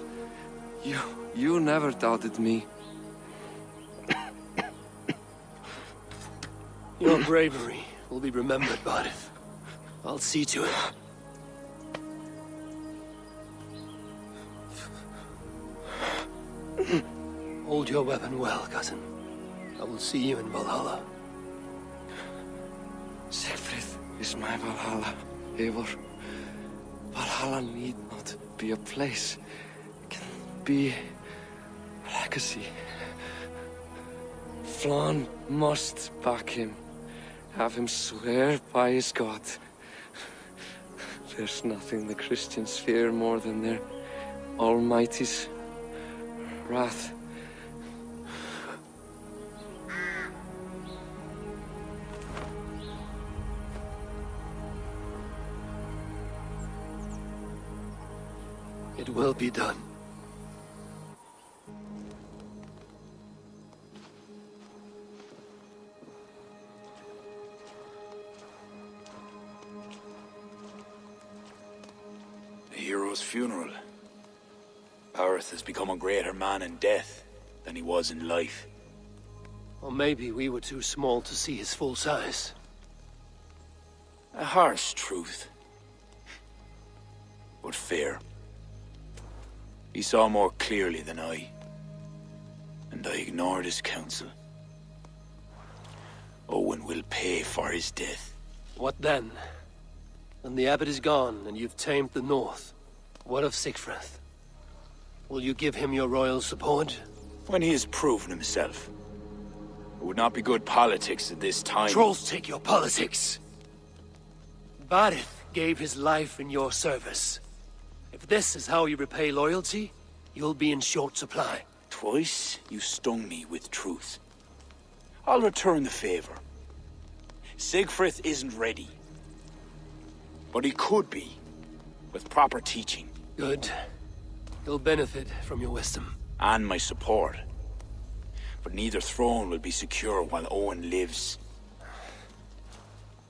You never doubted me. Your bravery will be remembered, Barith. I'll see to it. Hold your weapon well, cousin. I will see you in Valhalla. Siegfried is my Valhalla, Eivor. Valhalla need not be a place. It can be a legacy. Flann must back him. Have him swear by his God. There's nothing the Christians fear more than their Almighty's wrath. It will be done. The hero's funeral. Barith has become a greater man in death than he was in life. Or maybe we were too small to see his full size. A harsh truth. But fair. He saw more clearly than I. And I ignored his counsel. Owen will pay for his death. What then? When the abbot is gone and you've tamed the north, what of Siegfried? Will you give him your royal support? When he has proven himself. It would not be good politics at this time. Trolls take your politics. Barith gave his life in your service. If this is how you repay loyalty, you'll be in short supply. Twice you stung me with truth. I'll return the favor. Siegfried isn't ready. But he could be, with proper teaching. Good. He'll benefit from your wisdom. And my support. But neither throne will be secure while Owen lives.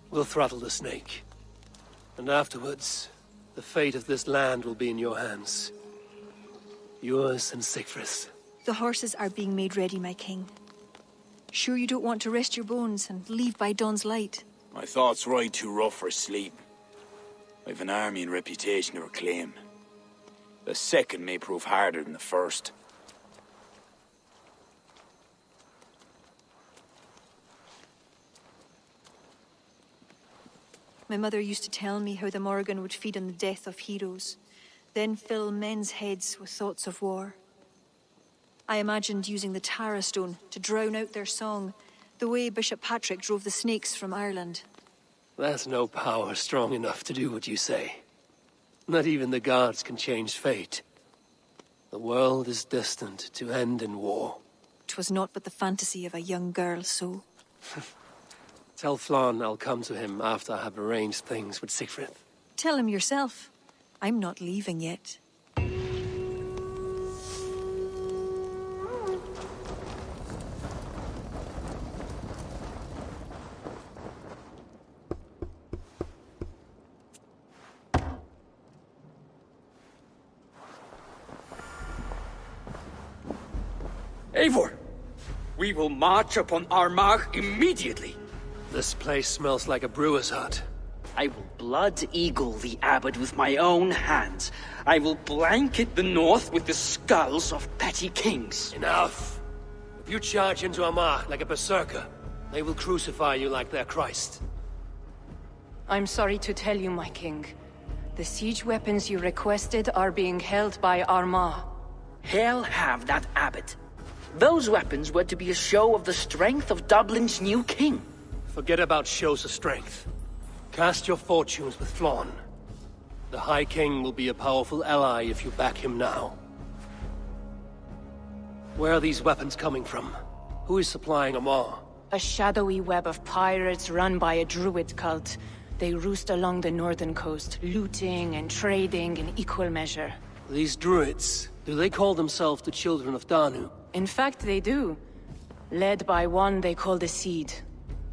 We'll throttle the snake. And afterwards, the fate of this land will be in your hands. Yours and Siegfried's. The horses are being made ready, my king. Sure you don't want to rest your bones and leave by dawn's light? My thoughts ride too rough for sleep. I've an army and reputation to reclaim. The second may prove harder than the first. My mother used to tell me how the Morrigan would feed on the death of heroes, then fill men's heads with thoughts of war. I imagined using the Tara Stone to drown out their song, the way Bishop Patrick drove the snakes from Ireland. That's no power strong enough to do what you say. Not even the gods can change fate. The world is destined to end in war. 'Twas not but the fantasy of a young girl's soul. Tell Flann I'll come to him after I have arranged things with Siegfried. Tell him yourself. I'm not leaving yet. Eivor, we will march upon Armagh immediately. This place smells like a brewer's hut. I will blood eagle the abbot with my own hands. I will blanket the north with the skulls of petty kings. Enough! If you charge into Armagh like a berserker, they will crucify you like their Christ. I'm sorry to tell you, my king. The siege weapons you requested are being held by Armagh. Hell have that abbot. Those weapons were to be a show of the strength of Dublin's new king. Forget about shows of strength. Cast your fortunes with Flann. The High King will be a powerful ally if you back him now. Where are these weapons coming from? Who is supplying Armagh? A shadowy web of pirates run by a Druid cult. They roost along the northern coast, looting and trading in equal measure. These Druids, do they call themselves the Children of Danu? In fact, they do. Led by one they call the Seed.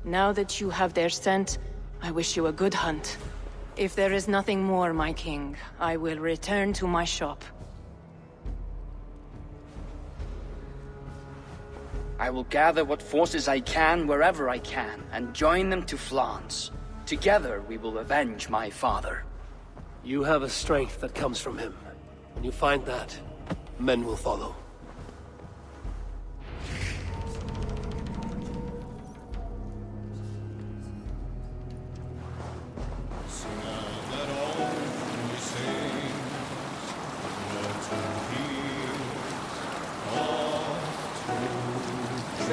Now that you have their scent, I wish you a good hunt. If there is nothing more, my king, I will return to my shop. I will gather what forces I can wherever I can, and join them to Flans. Together we will avenge my father. You have a strength that comes from him. When you find that, men will follow.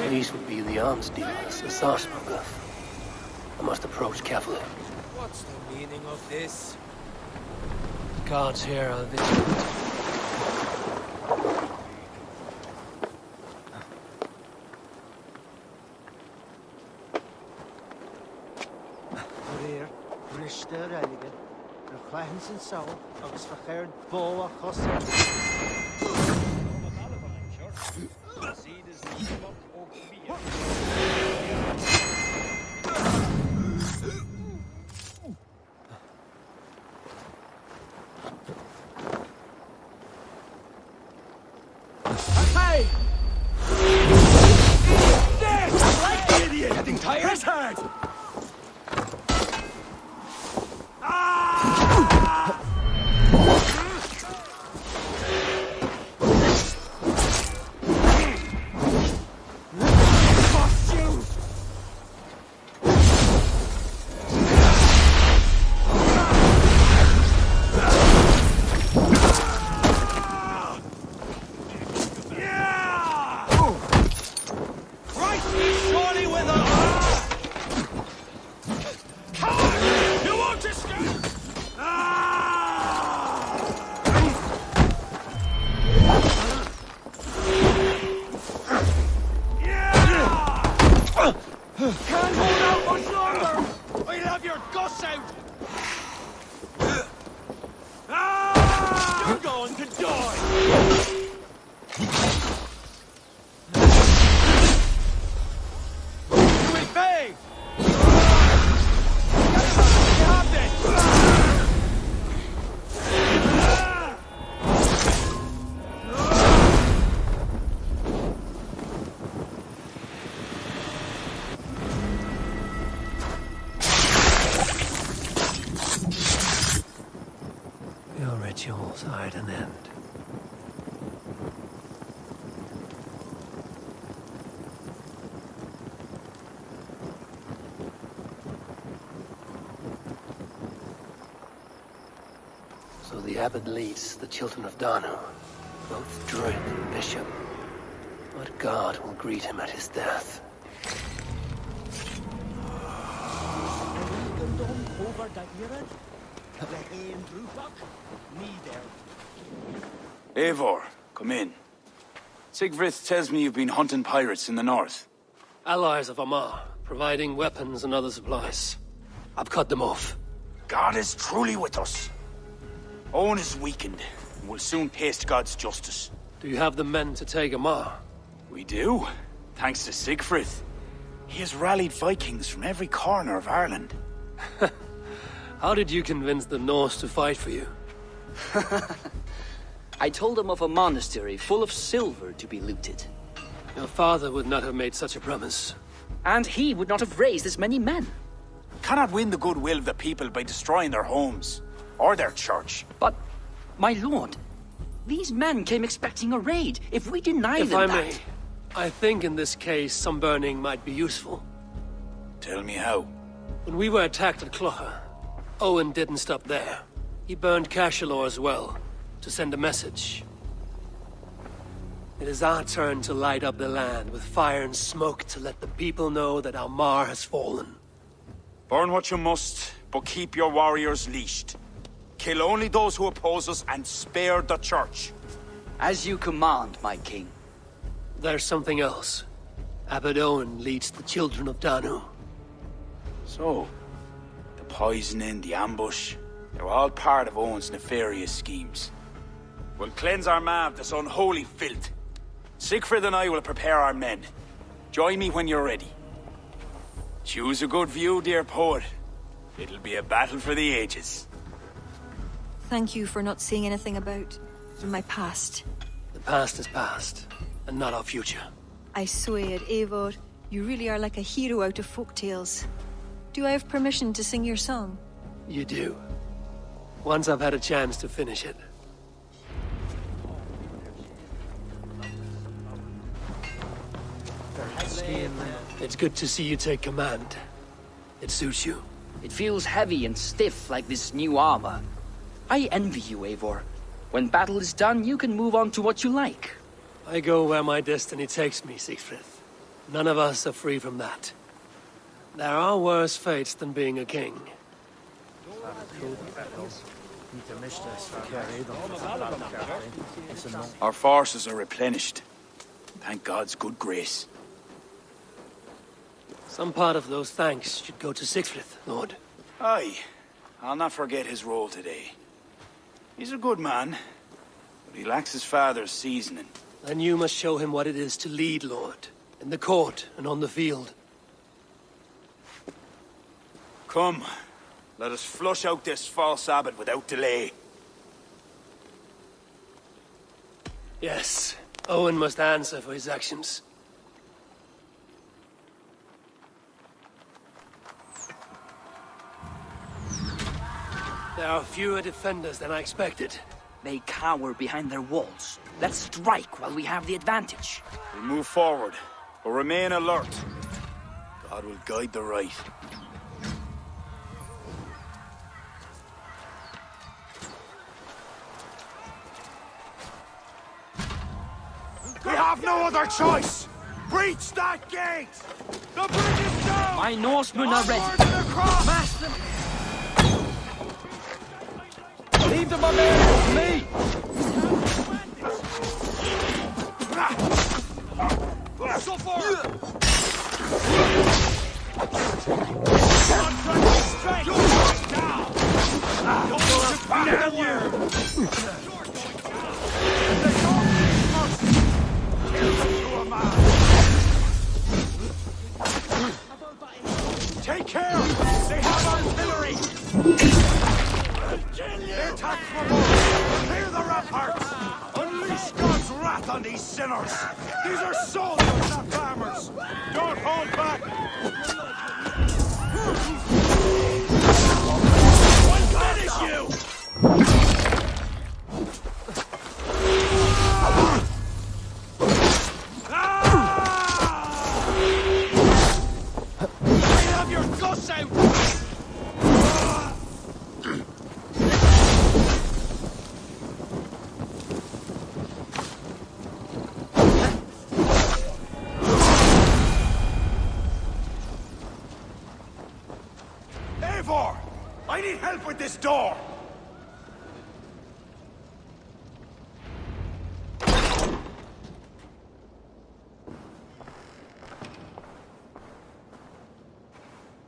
These would be the arms dealers the Tsar spoke of. I must approach carefully. What's the meaning of this? The guards here are vigilant. Rear, Bristol, Elige, the Clans and so, agus verkeerd Boa Costa. Hey! Like the idiot! Getting tired? His hand! Rituals are at an end. So the abbot leads the children of Danu, both druid and bishop. What god will greet him at his death? Eivor, come in. Sigfrith tells me you've been hunting pirates in the north. Allies of Armagh, providing weapons and other supplies. I've cut them off. God is truly with us. Owen is weakened, and will soon taste God's justice. Do you have the men to take Armagh? We do, thanks to Sigfrith. He has rallied Vikings from every corner of Ireland. How did you convince the Norse to fight for you? I told them of a monastery full of silver to be looted. Your father would not have made such a promise. And he would not have raised as many men. Cannot win the goodwill of the people by destroying their homes, or their church. But, my lord, these men came expecting a raid. If we deny If them I that... may, I think in this case some burning might be useful. Tell me how. When we were attacked at Clough, Owen didn't stop there. He burned Cashelaw as well, to send a message. It is our turn to light up the land with fire and smoke to let the people know that Almar has fallen. Burn what you must, but keep your warriors leashed. Kill only those who oppose us and spare the church. As you command, my king. There's something else. Abbot Owen leads the children of Danu. So, the poisoning, the ambush, they were all part of Owen's nefarious schemes. We'll cleanse our man of this unholy filth. Siegfried and I will prepare our men. Join me when you're ready. Choose a good view, dear poet. It'll be a battle for the ages. Thank you for not saying anything about my past. The past is past, and not our future. I swear, Eivor, you really are like a hero out of folk tales. Do I have permission to sing your song? You do. Once I've had a chance to finish it. It's good to see you take command. It suits you. It feels heavy and stiff like this new armor. I envy you, Eivor. When battle is done, you can move on to what you like. I go where my destiny takes me, Siegfried. None of us are free from that. There are worse fates than being a king. Our forces are replenished. Thank God's good grace. Some part of those thanks should go to Siegfried, Lord. Aye, I'll not forget his role today. He's a good man, but he lacks his father's seasoning. Then you must show him what it is to lead, Lord. In the court and on the field. Come, let us flush out this false abbot without delay. Yes, Owen must answer for his actions. There are fewer defenders than I expected. They cower behind their walls. Let's strike while we have the advantage. We move forward, but remain alert. God will guide the right. We have no other choice! Breach that gate! The bridge is down! My Norsemen are ready. Mash them! Leave the barbarians with me! So far! Take care! They have artillery! They attack from above! Clear the ramparts! Unleash God's wrath on these sinners! These are soldiers, not farmers! Don't hold back! We'll finish you! Have your guts out! Eivor! I need help with this door!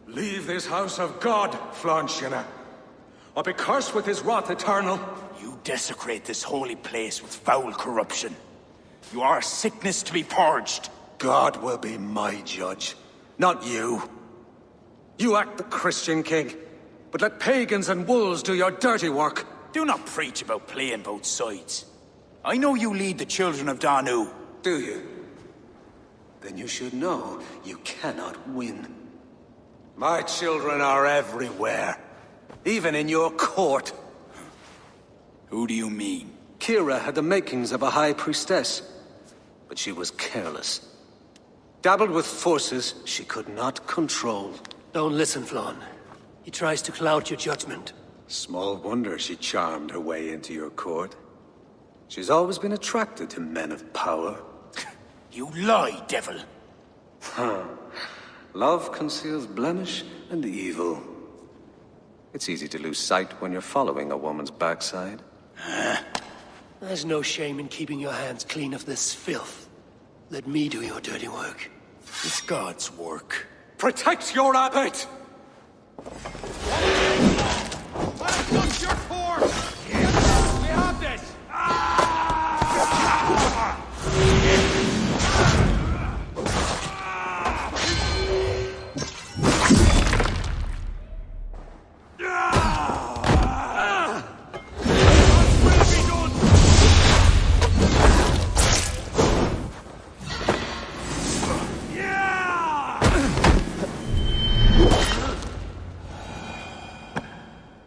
Leave this house of God, Flanshina, or be cursed with his wrath eternal. You desecrate this holy place with foul corruption. You are a sickness to be purged. God will be my judge, not you. You act the Christian king, but let pagans and wolves do your dirty work. Do not preach about playing both sides. I know you lead the children of Danu. Do you? then you should know you cannot win. My children are everywhere. Even in your court. Who do you mean? Kira had the makings of a high priestess, but she was careless. Dabbled with forces she could not control. Don't listen, Flann. He tries to cloud your judgment. Small wonder she charmed her way into your court. She's always been attracted to men of power. You lie, devil! Love conceals blemish and evil. It's easy to lose sight when you're following a woman's backside. There's no shame in keeping your hands clean of this filth. Let me do your dirty work. It's God's work. Protect your abbot! What's your force? We have this!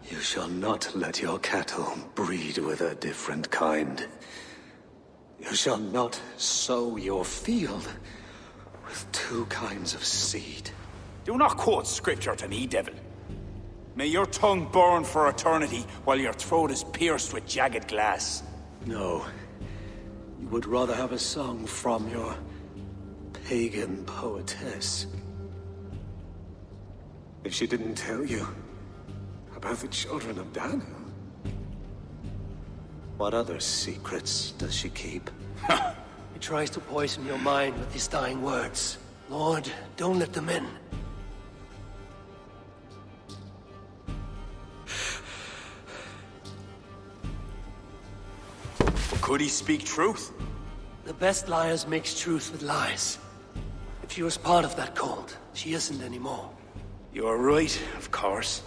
You shall not let your cattle breed with a different kind. You shall not sow your field with two kinds of seed. Do not quote scripture to me, devil. May your tongue burn for eternity while your throat is pierced with jagged glass. No. You would rather have a song from your pagan poetess. If she didn't tell you about the children of Daniel, what other secrets does she keep? He tries to poison your mind with his dying words. Lord, don't let them in. Could he speak truth? The best liars mix truth with lies. If she was part of that cult, she isn't anymore. You're right, of course.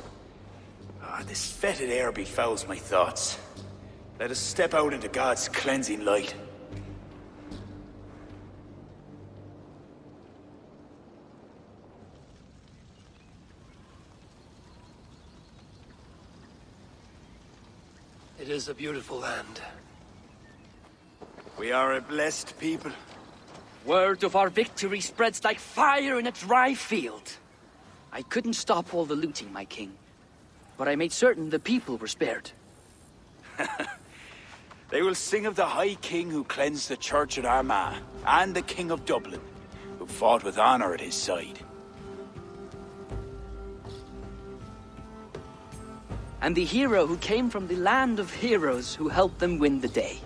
This fetid air befouls my thoughts. Let us step out into God's cleansing light. It is a beautiful land. We are a blessed people. Word of our victory spreads like fire in a dry field. I couldn't stop all the looting, my king. But I made certain the people were spared. They will sing of the High King who cleansed the church at Armagh, and the King of Dublin, who fought with honor at his side. And the hero who came from the land of heroes who helped them win the day.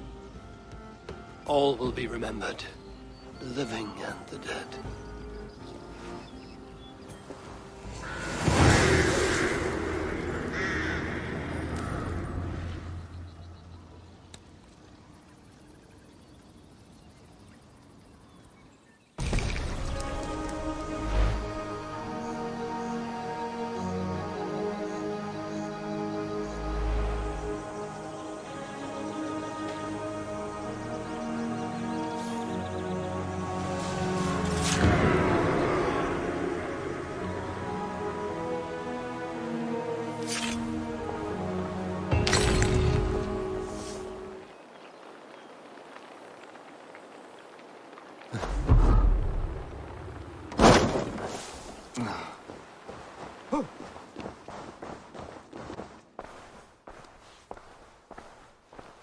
All will be remembered, the living and the dead.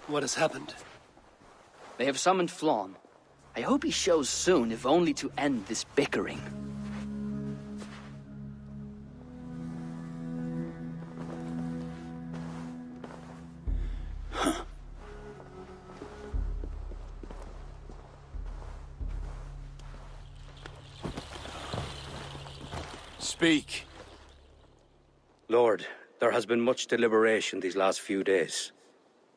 What has happened? They have summoned Flann. I hope he shows soon, if only to end this bickering. Speak. Lord, there has been much deliberation these last few days.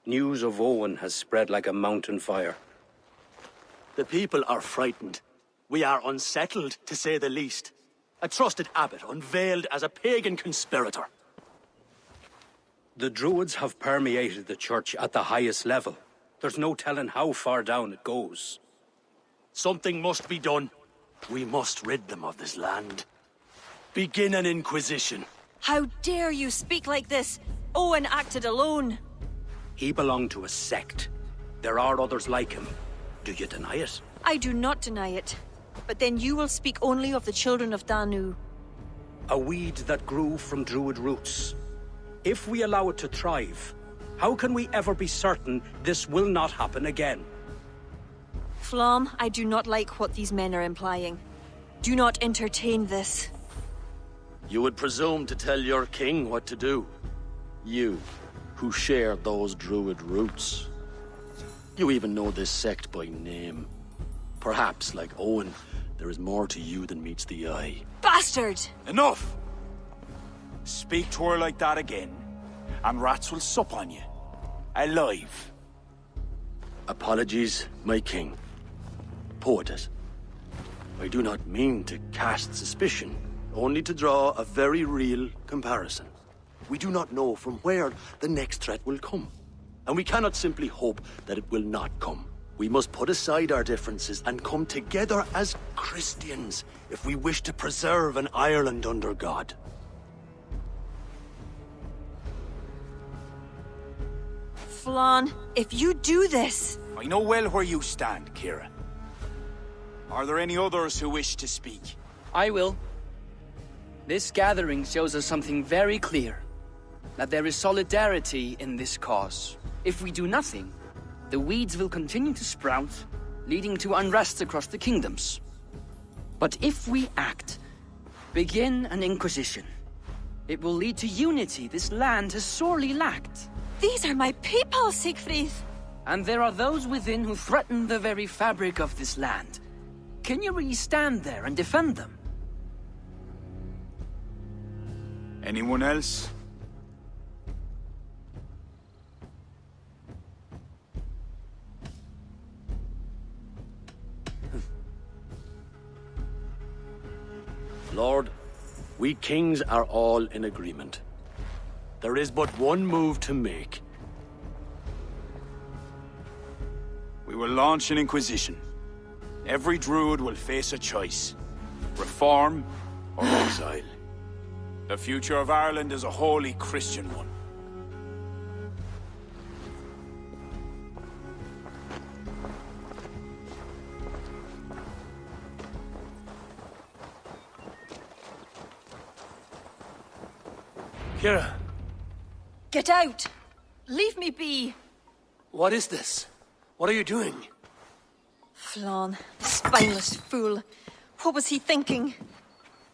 News of Owen has spread like a mountain fire. The people are frightened. We are unsettled, to say the least. A trusted abbot unveiled as a pagan conspirator. The Druids have permeated the church at the highest level. There's no telling how far down it goes. Something must be done. We must rid them of this land. Begin an inquisition. How dare you speak like this? Owen acted alone. He belonged to a sect. There are others like him. Do you deny it? I do not deny it. But then you will speak only of the children of Danu. A weed that grew from Druid roots. If we allow it to thrive, how can we ever be certain this will not happen again? Flom, I do not like what these men are implying. Do not entertain this. You would presume to tell your king what to do. You, who share those Druid roots. You even know this sect by name. Perhaps, like Owen, there is more to you than meets the eye. Bastard! Enough! Speak to her like that again, and rats will sup on you. Alive. Apologies, my king. Poetess. I do not mean to cast suspicion, only to draw a very real comparison. We do not know from where the next threat will come, and we cannot simply hope that it will not come. We must put aside our differences and come together as Christians if we wish to preserve an Ireland under God. Flann, if you do this... I know well where you stand, Kira. Are there any others who wish to speak? I will. This gathering shows us something very clear. That there is solidarity in this cause. If we do nothing, the weeds will continue to sprout, leading to unrest across the kingdoms. But if we act, begin an inquisition, it will lead to unity this land has sorely lacked. These are my people, Siegfried! And there are those within who threaten the very fabric of this land. Can you really stand there and defend them? Anyone else? Lord, we kings are all in agreement. There is but one move to make. We will launch an inquisition. Every Druid will face a choice. Reform or exile. The future of Ireland is a wholly Christian one. Kira, Get out! Leave me be! what is this? What are you doing? Flann, the spineless fool. What was he thinking?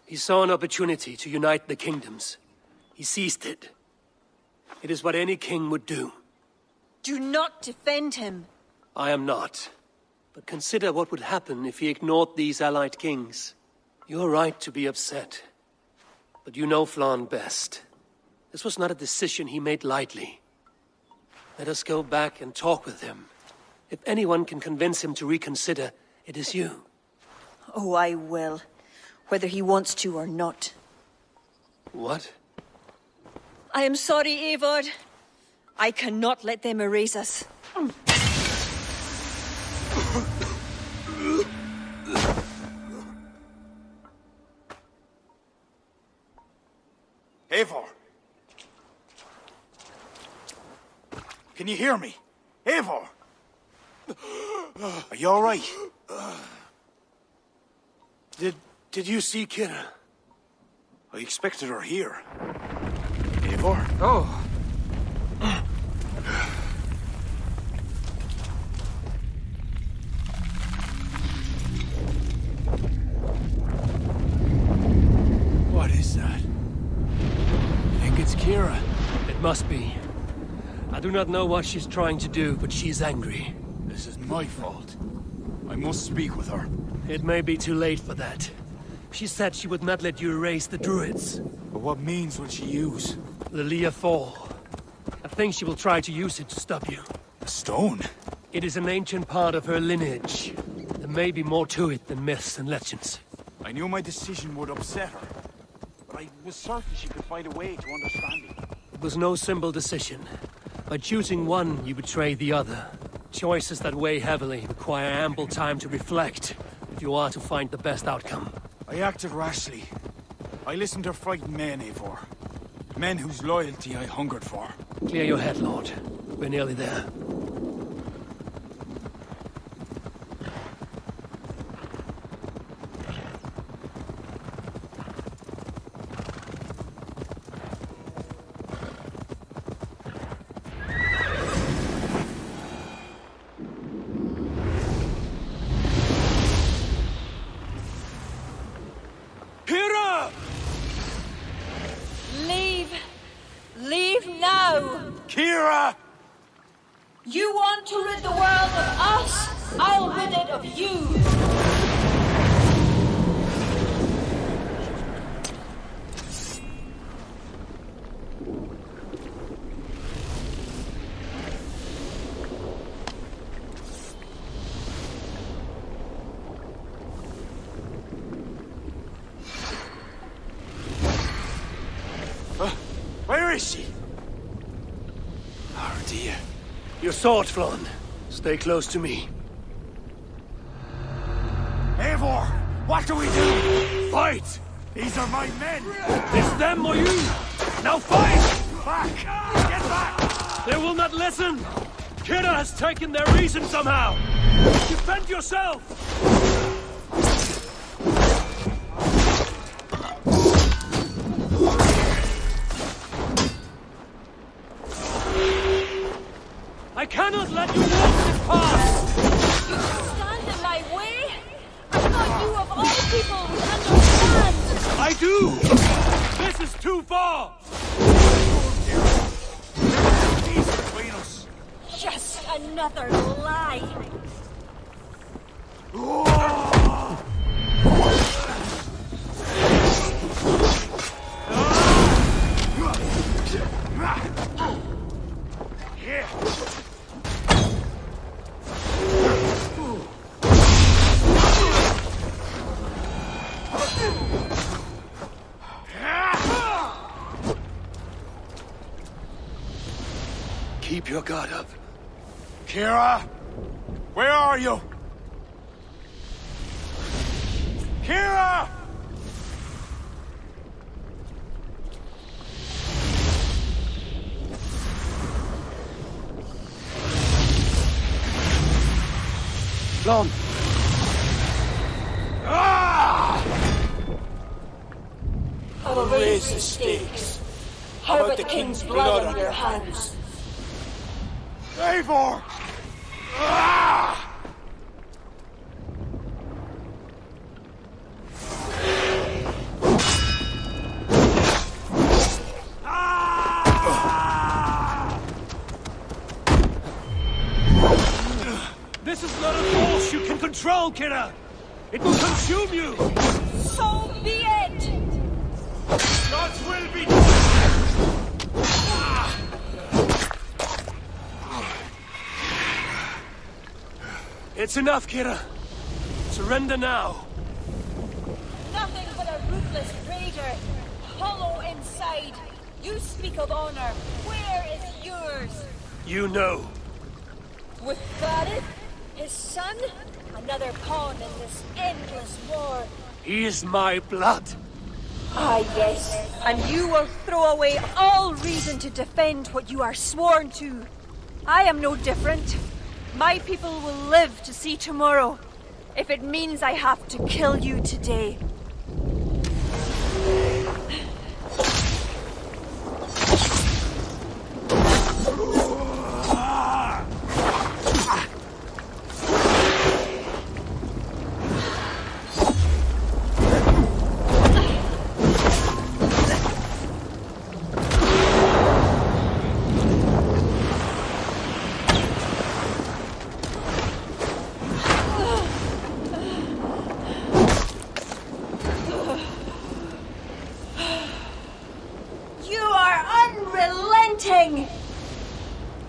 He saw an opportunity to unite the kingdoms. He seized it. It is what any king would do. Do not defend him. I am not. But consider what would happen if he ignored these allied kings. You're right to be upset. But you know Flann best. This was not a decision he made lightly. Let us go back and talk with him. If anyone can convince him to reconsider, it is you. Oh, I will. Whether he wants to or not. What? I am sorry, Eivor. I cannot let them erase us. Eivor! Can you hear me? Eivor! Are you all right? Did you see Kira? I expected her here. Eivor? Oh. What is that? I think it's Kira. It must be. I do not know what she's trying to do, but she's angry. This is my fault. I must speak with her. It may be too late for that. She said she would not let you erase the Druids. But what means will she use? The Leah Fall. I think she will try to use it to stop you. A stone? It is an ancient part of her lineage. There may be more to it than myths and legends. I knew my decision would upset her. But I was certain she could find a way to understand it. It was no simple decision. By choosing one, you betray the other. Choices that weigh heavily require ample time to reflect. if you are to find the best outcome. I acted rashly. I listened to frightened men, Eivor. Men whose loyalty I hungered for. Clear your head, Lord. We're nearly there. Leave now! Kira! You want to rid the world of us? I'll rid it of you! Where is she? Oh dear. Your sword, Flan. Stay close to me. Eivor, what do we do? Fight! These are my men! It's them or you! Now fight! Back! Get back! They will not listen! Kira has taken their reason somehow! Defend yourself! I cannot let you walk this path! You stand in my way? I thought you of all people would understand! I do! This is too far! Peace between us. Just another lie! Keep your guard up. Kira! Where are you? Kira! Lon! I will raise the stakes. How about the king's blood on your hands? Eivor! This is not a force you can control, Kira! It will consume you! So be it! God's will be It's enough, Kira. Surrender now. Nothing but a ruthless raider. Hollow inside. You speak of honor. Where is yours? You know. With Gareth, his son, another pawn in this endless war. He is my blood. Ah, yes. And you will throw away all reason to defend what you are sworn to. I am no different. My people will live to see tomorrow, if it means I have to kill you today.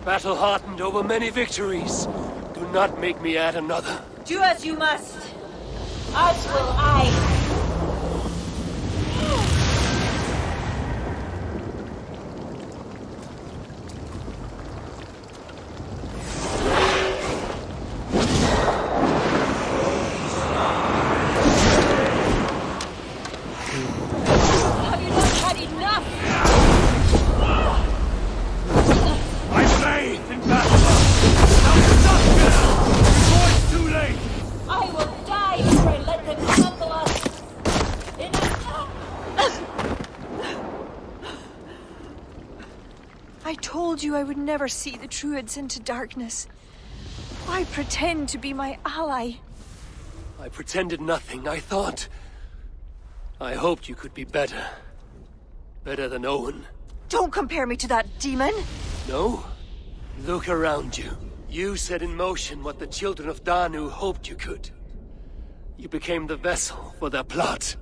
Battle-hardened over many victories. Do not make me add another. Do as you must. As will I. I told you I would never see the Druids into darkness. Why pretend to be my ally? I pretended nothing. I thought... I hoped you could be better. Better than Owen. Don't compare me to that demon! No? Look around you. You set in motion what the children of Danu hoped you could. You became the vessel for their plot.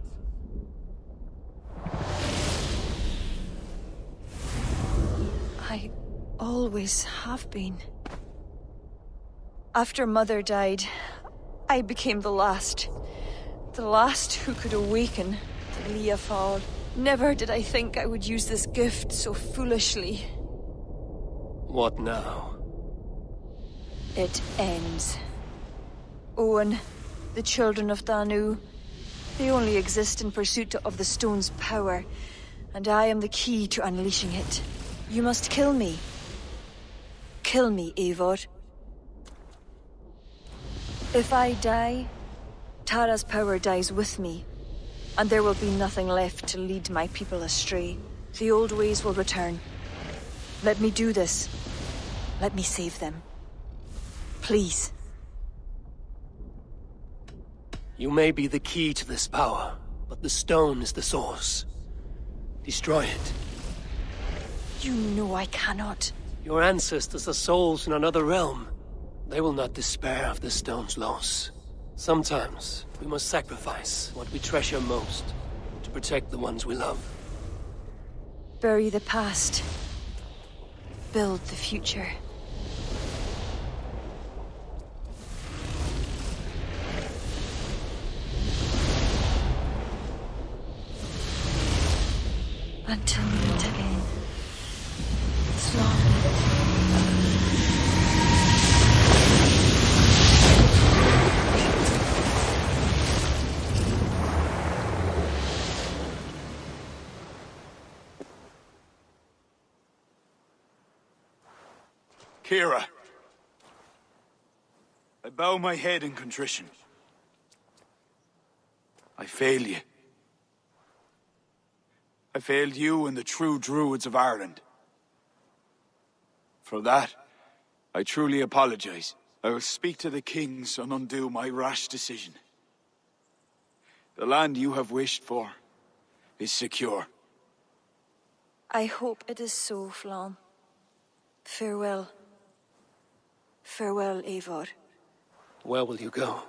I always have been. After Mother died, I became the last. The last who could awaken the Leafal. Never did I think I would use this gift so foolishly. What now? It ends. Owen, the children of Danu, they only exist in pursuit of the stone's power, and I am the key to unleashing it. You must kill me. Kill me, Eivor. If I die, Tara's power dies with me, and there will be nothing left to lead my people astray. The old ways will return. Let me do this. Let me save them. Please. You may be the key to this power, but the stone is the source. Destroy it. You know I cannot. Your ancestors are souls in another realm. They will not despair of the stone's loss. Sometimes, we must sacrifice what we treasure most to protect the ones we love. Bury the past. Build the future. Until we meet again. Slaughter. Kira, I bow my head in contrition. I fail you. I failed you and the true Druids of Ireland. For that, I truly apologize. I will speak to the kings and undo my rash decision. The land you have wished for is secure. I hope it is so, Flann. Farewell. Farewell, Eivor. Where will you go?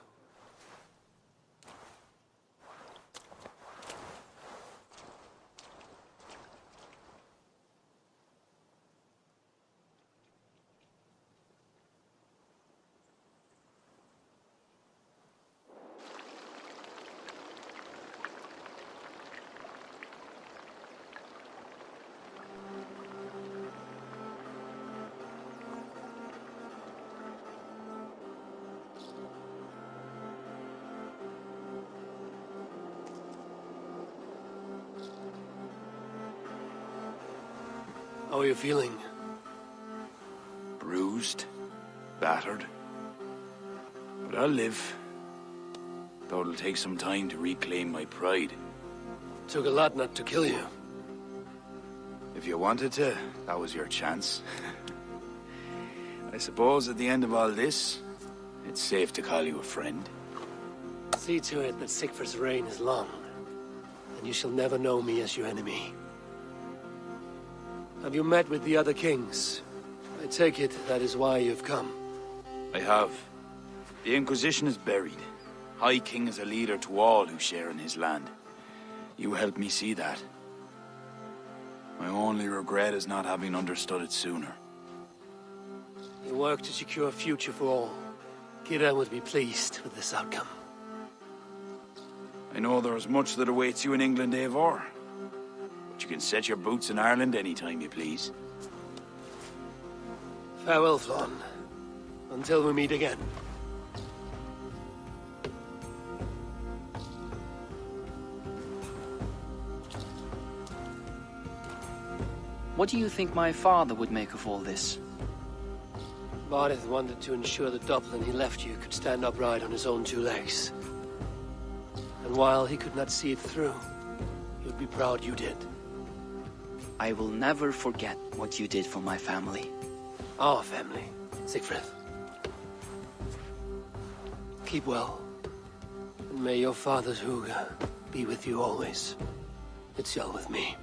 How are you feeling? Bruised, battered. But I'll live. Though it'll take some time to reclaim my pride. Took a lot not to kill you. If you wanted to, that was your chance. I suppose at the end of all this, it's safe to call you a friend. See to it that Sigfrid's reign is long, and you shall never know me as your enemy. Have you met with the other kings? I take it that is why you've come. I have. The Inquisition is buried. High King is a leader to all who share in his land. You helped me see that. My only regret is not having understood it sooner. You work to secure a future for all. Kira would be pleased with this outcome. I know there is much that awaits you in England, Eivor. But you can set your boots in Ireland anytime you please. Farewell, Flann. Until we meet again. What do you think my father would make of all this? Barith wanted to ensure that Dublin he left you could stand upright on his own two legs. And while he could not see it through, he would would be proud you did. I will never forget what you did for my family. Our family, Siegfried. Keep well. And may your father's Huga be with you always. It's well with me.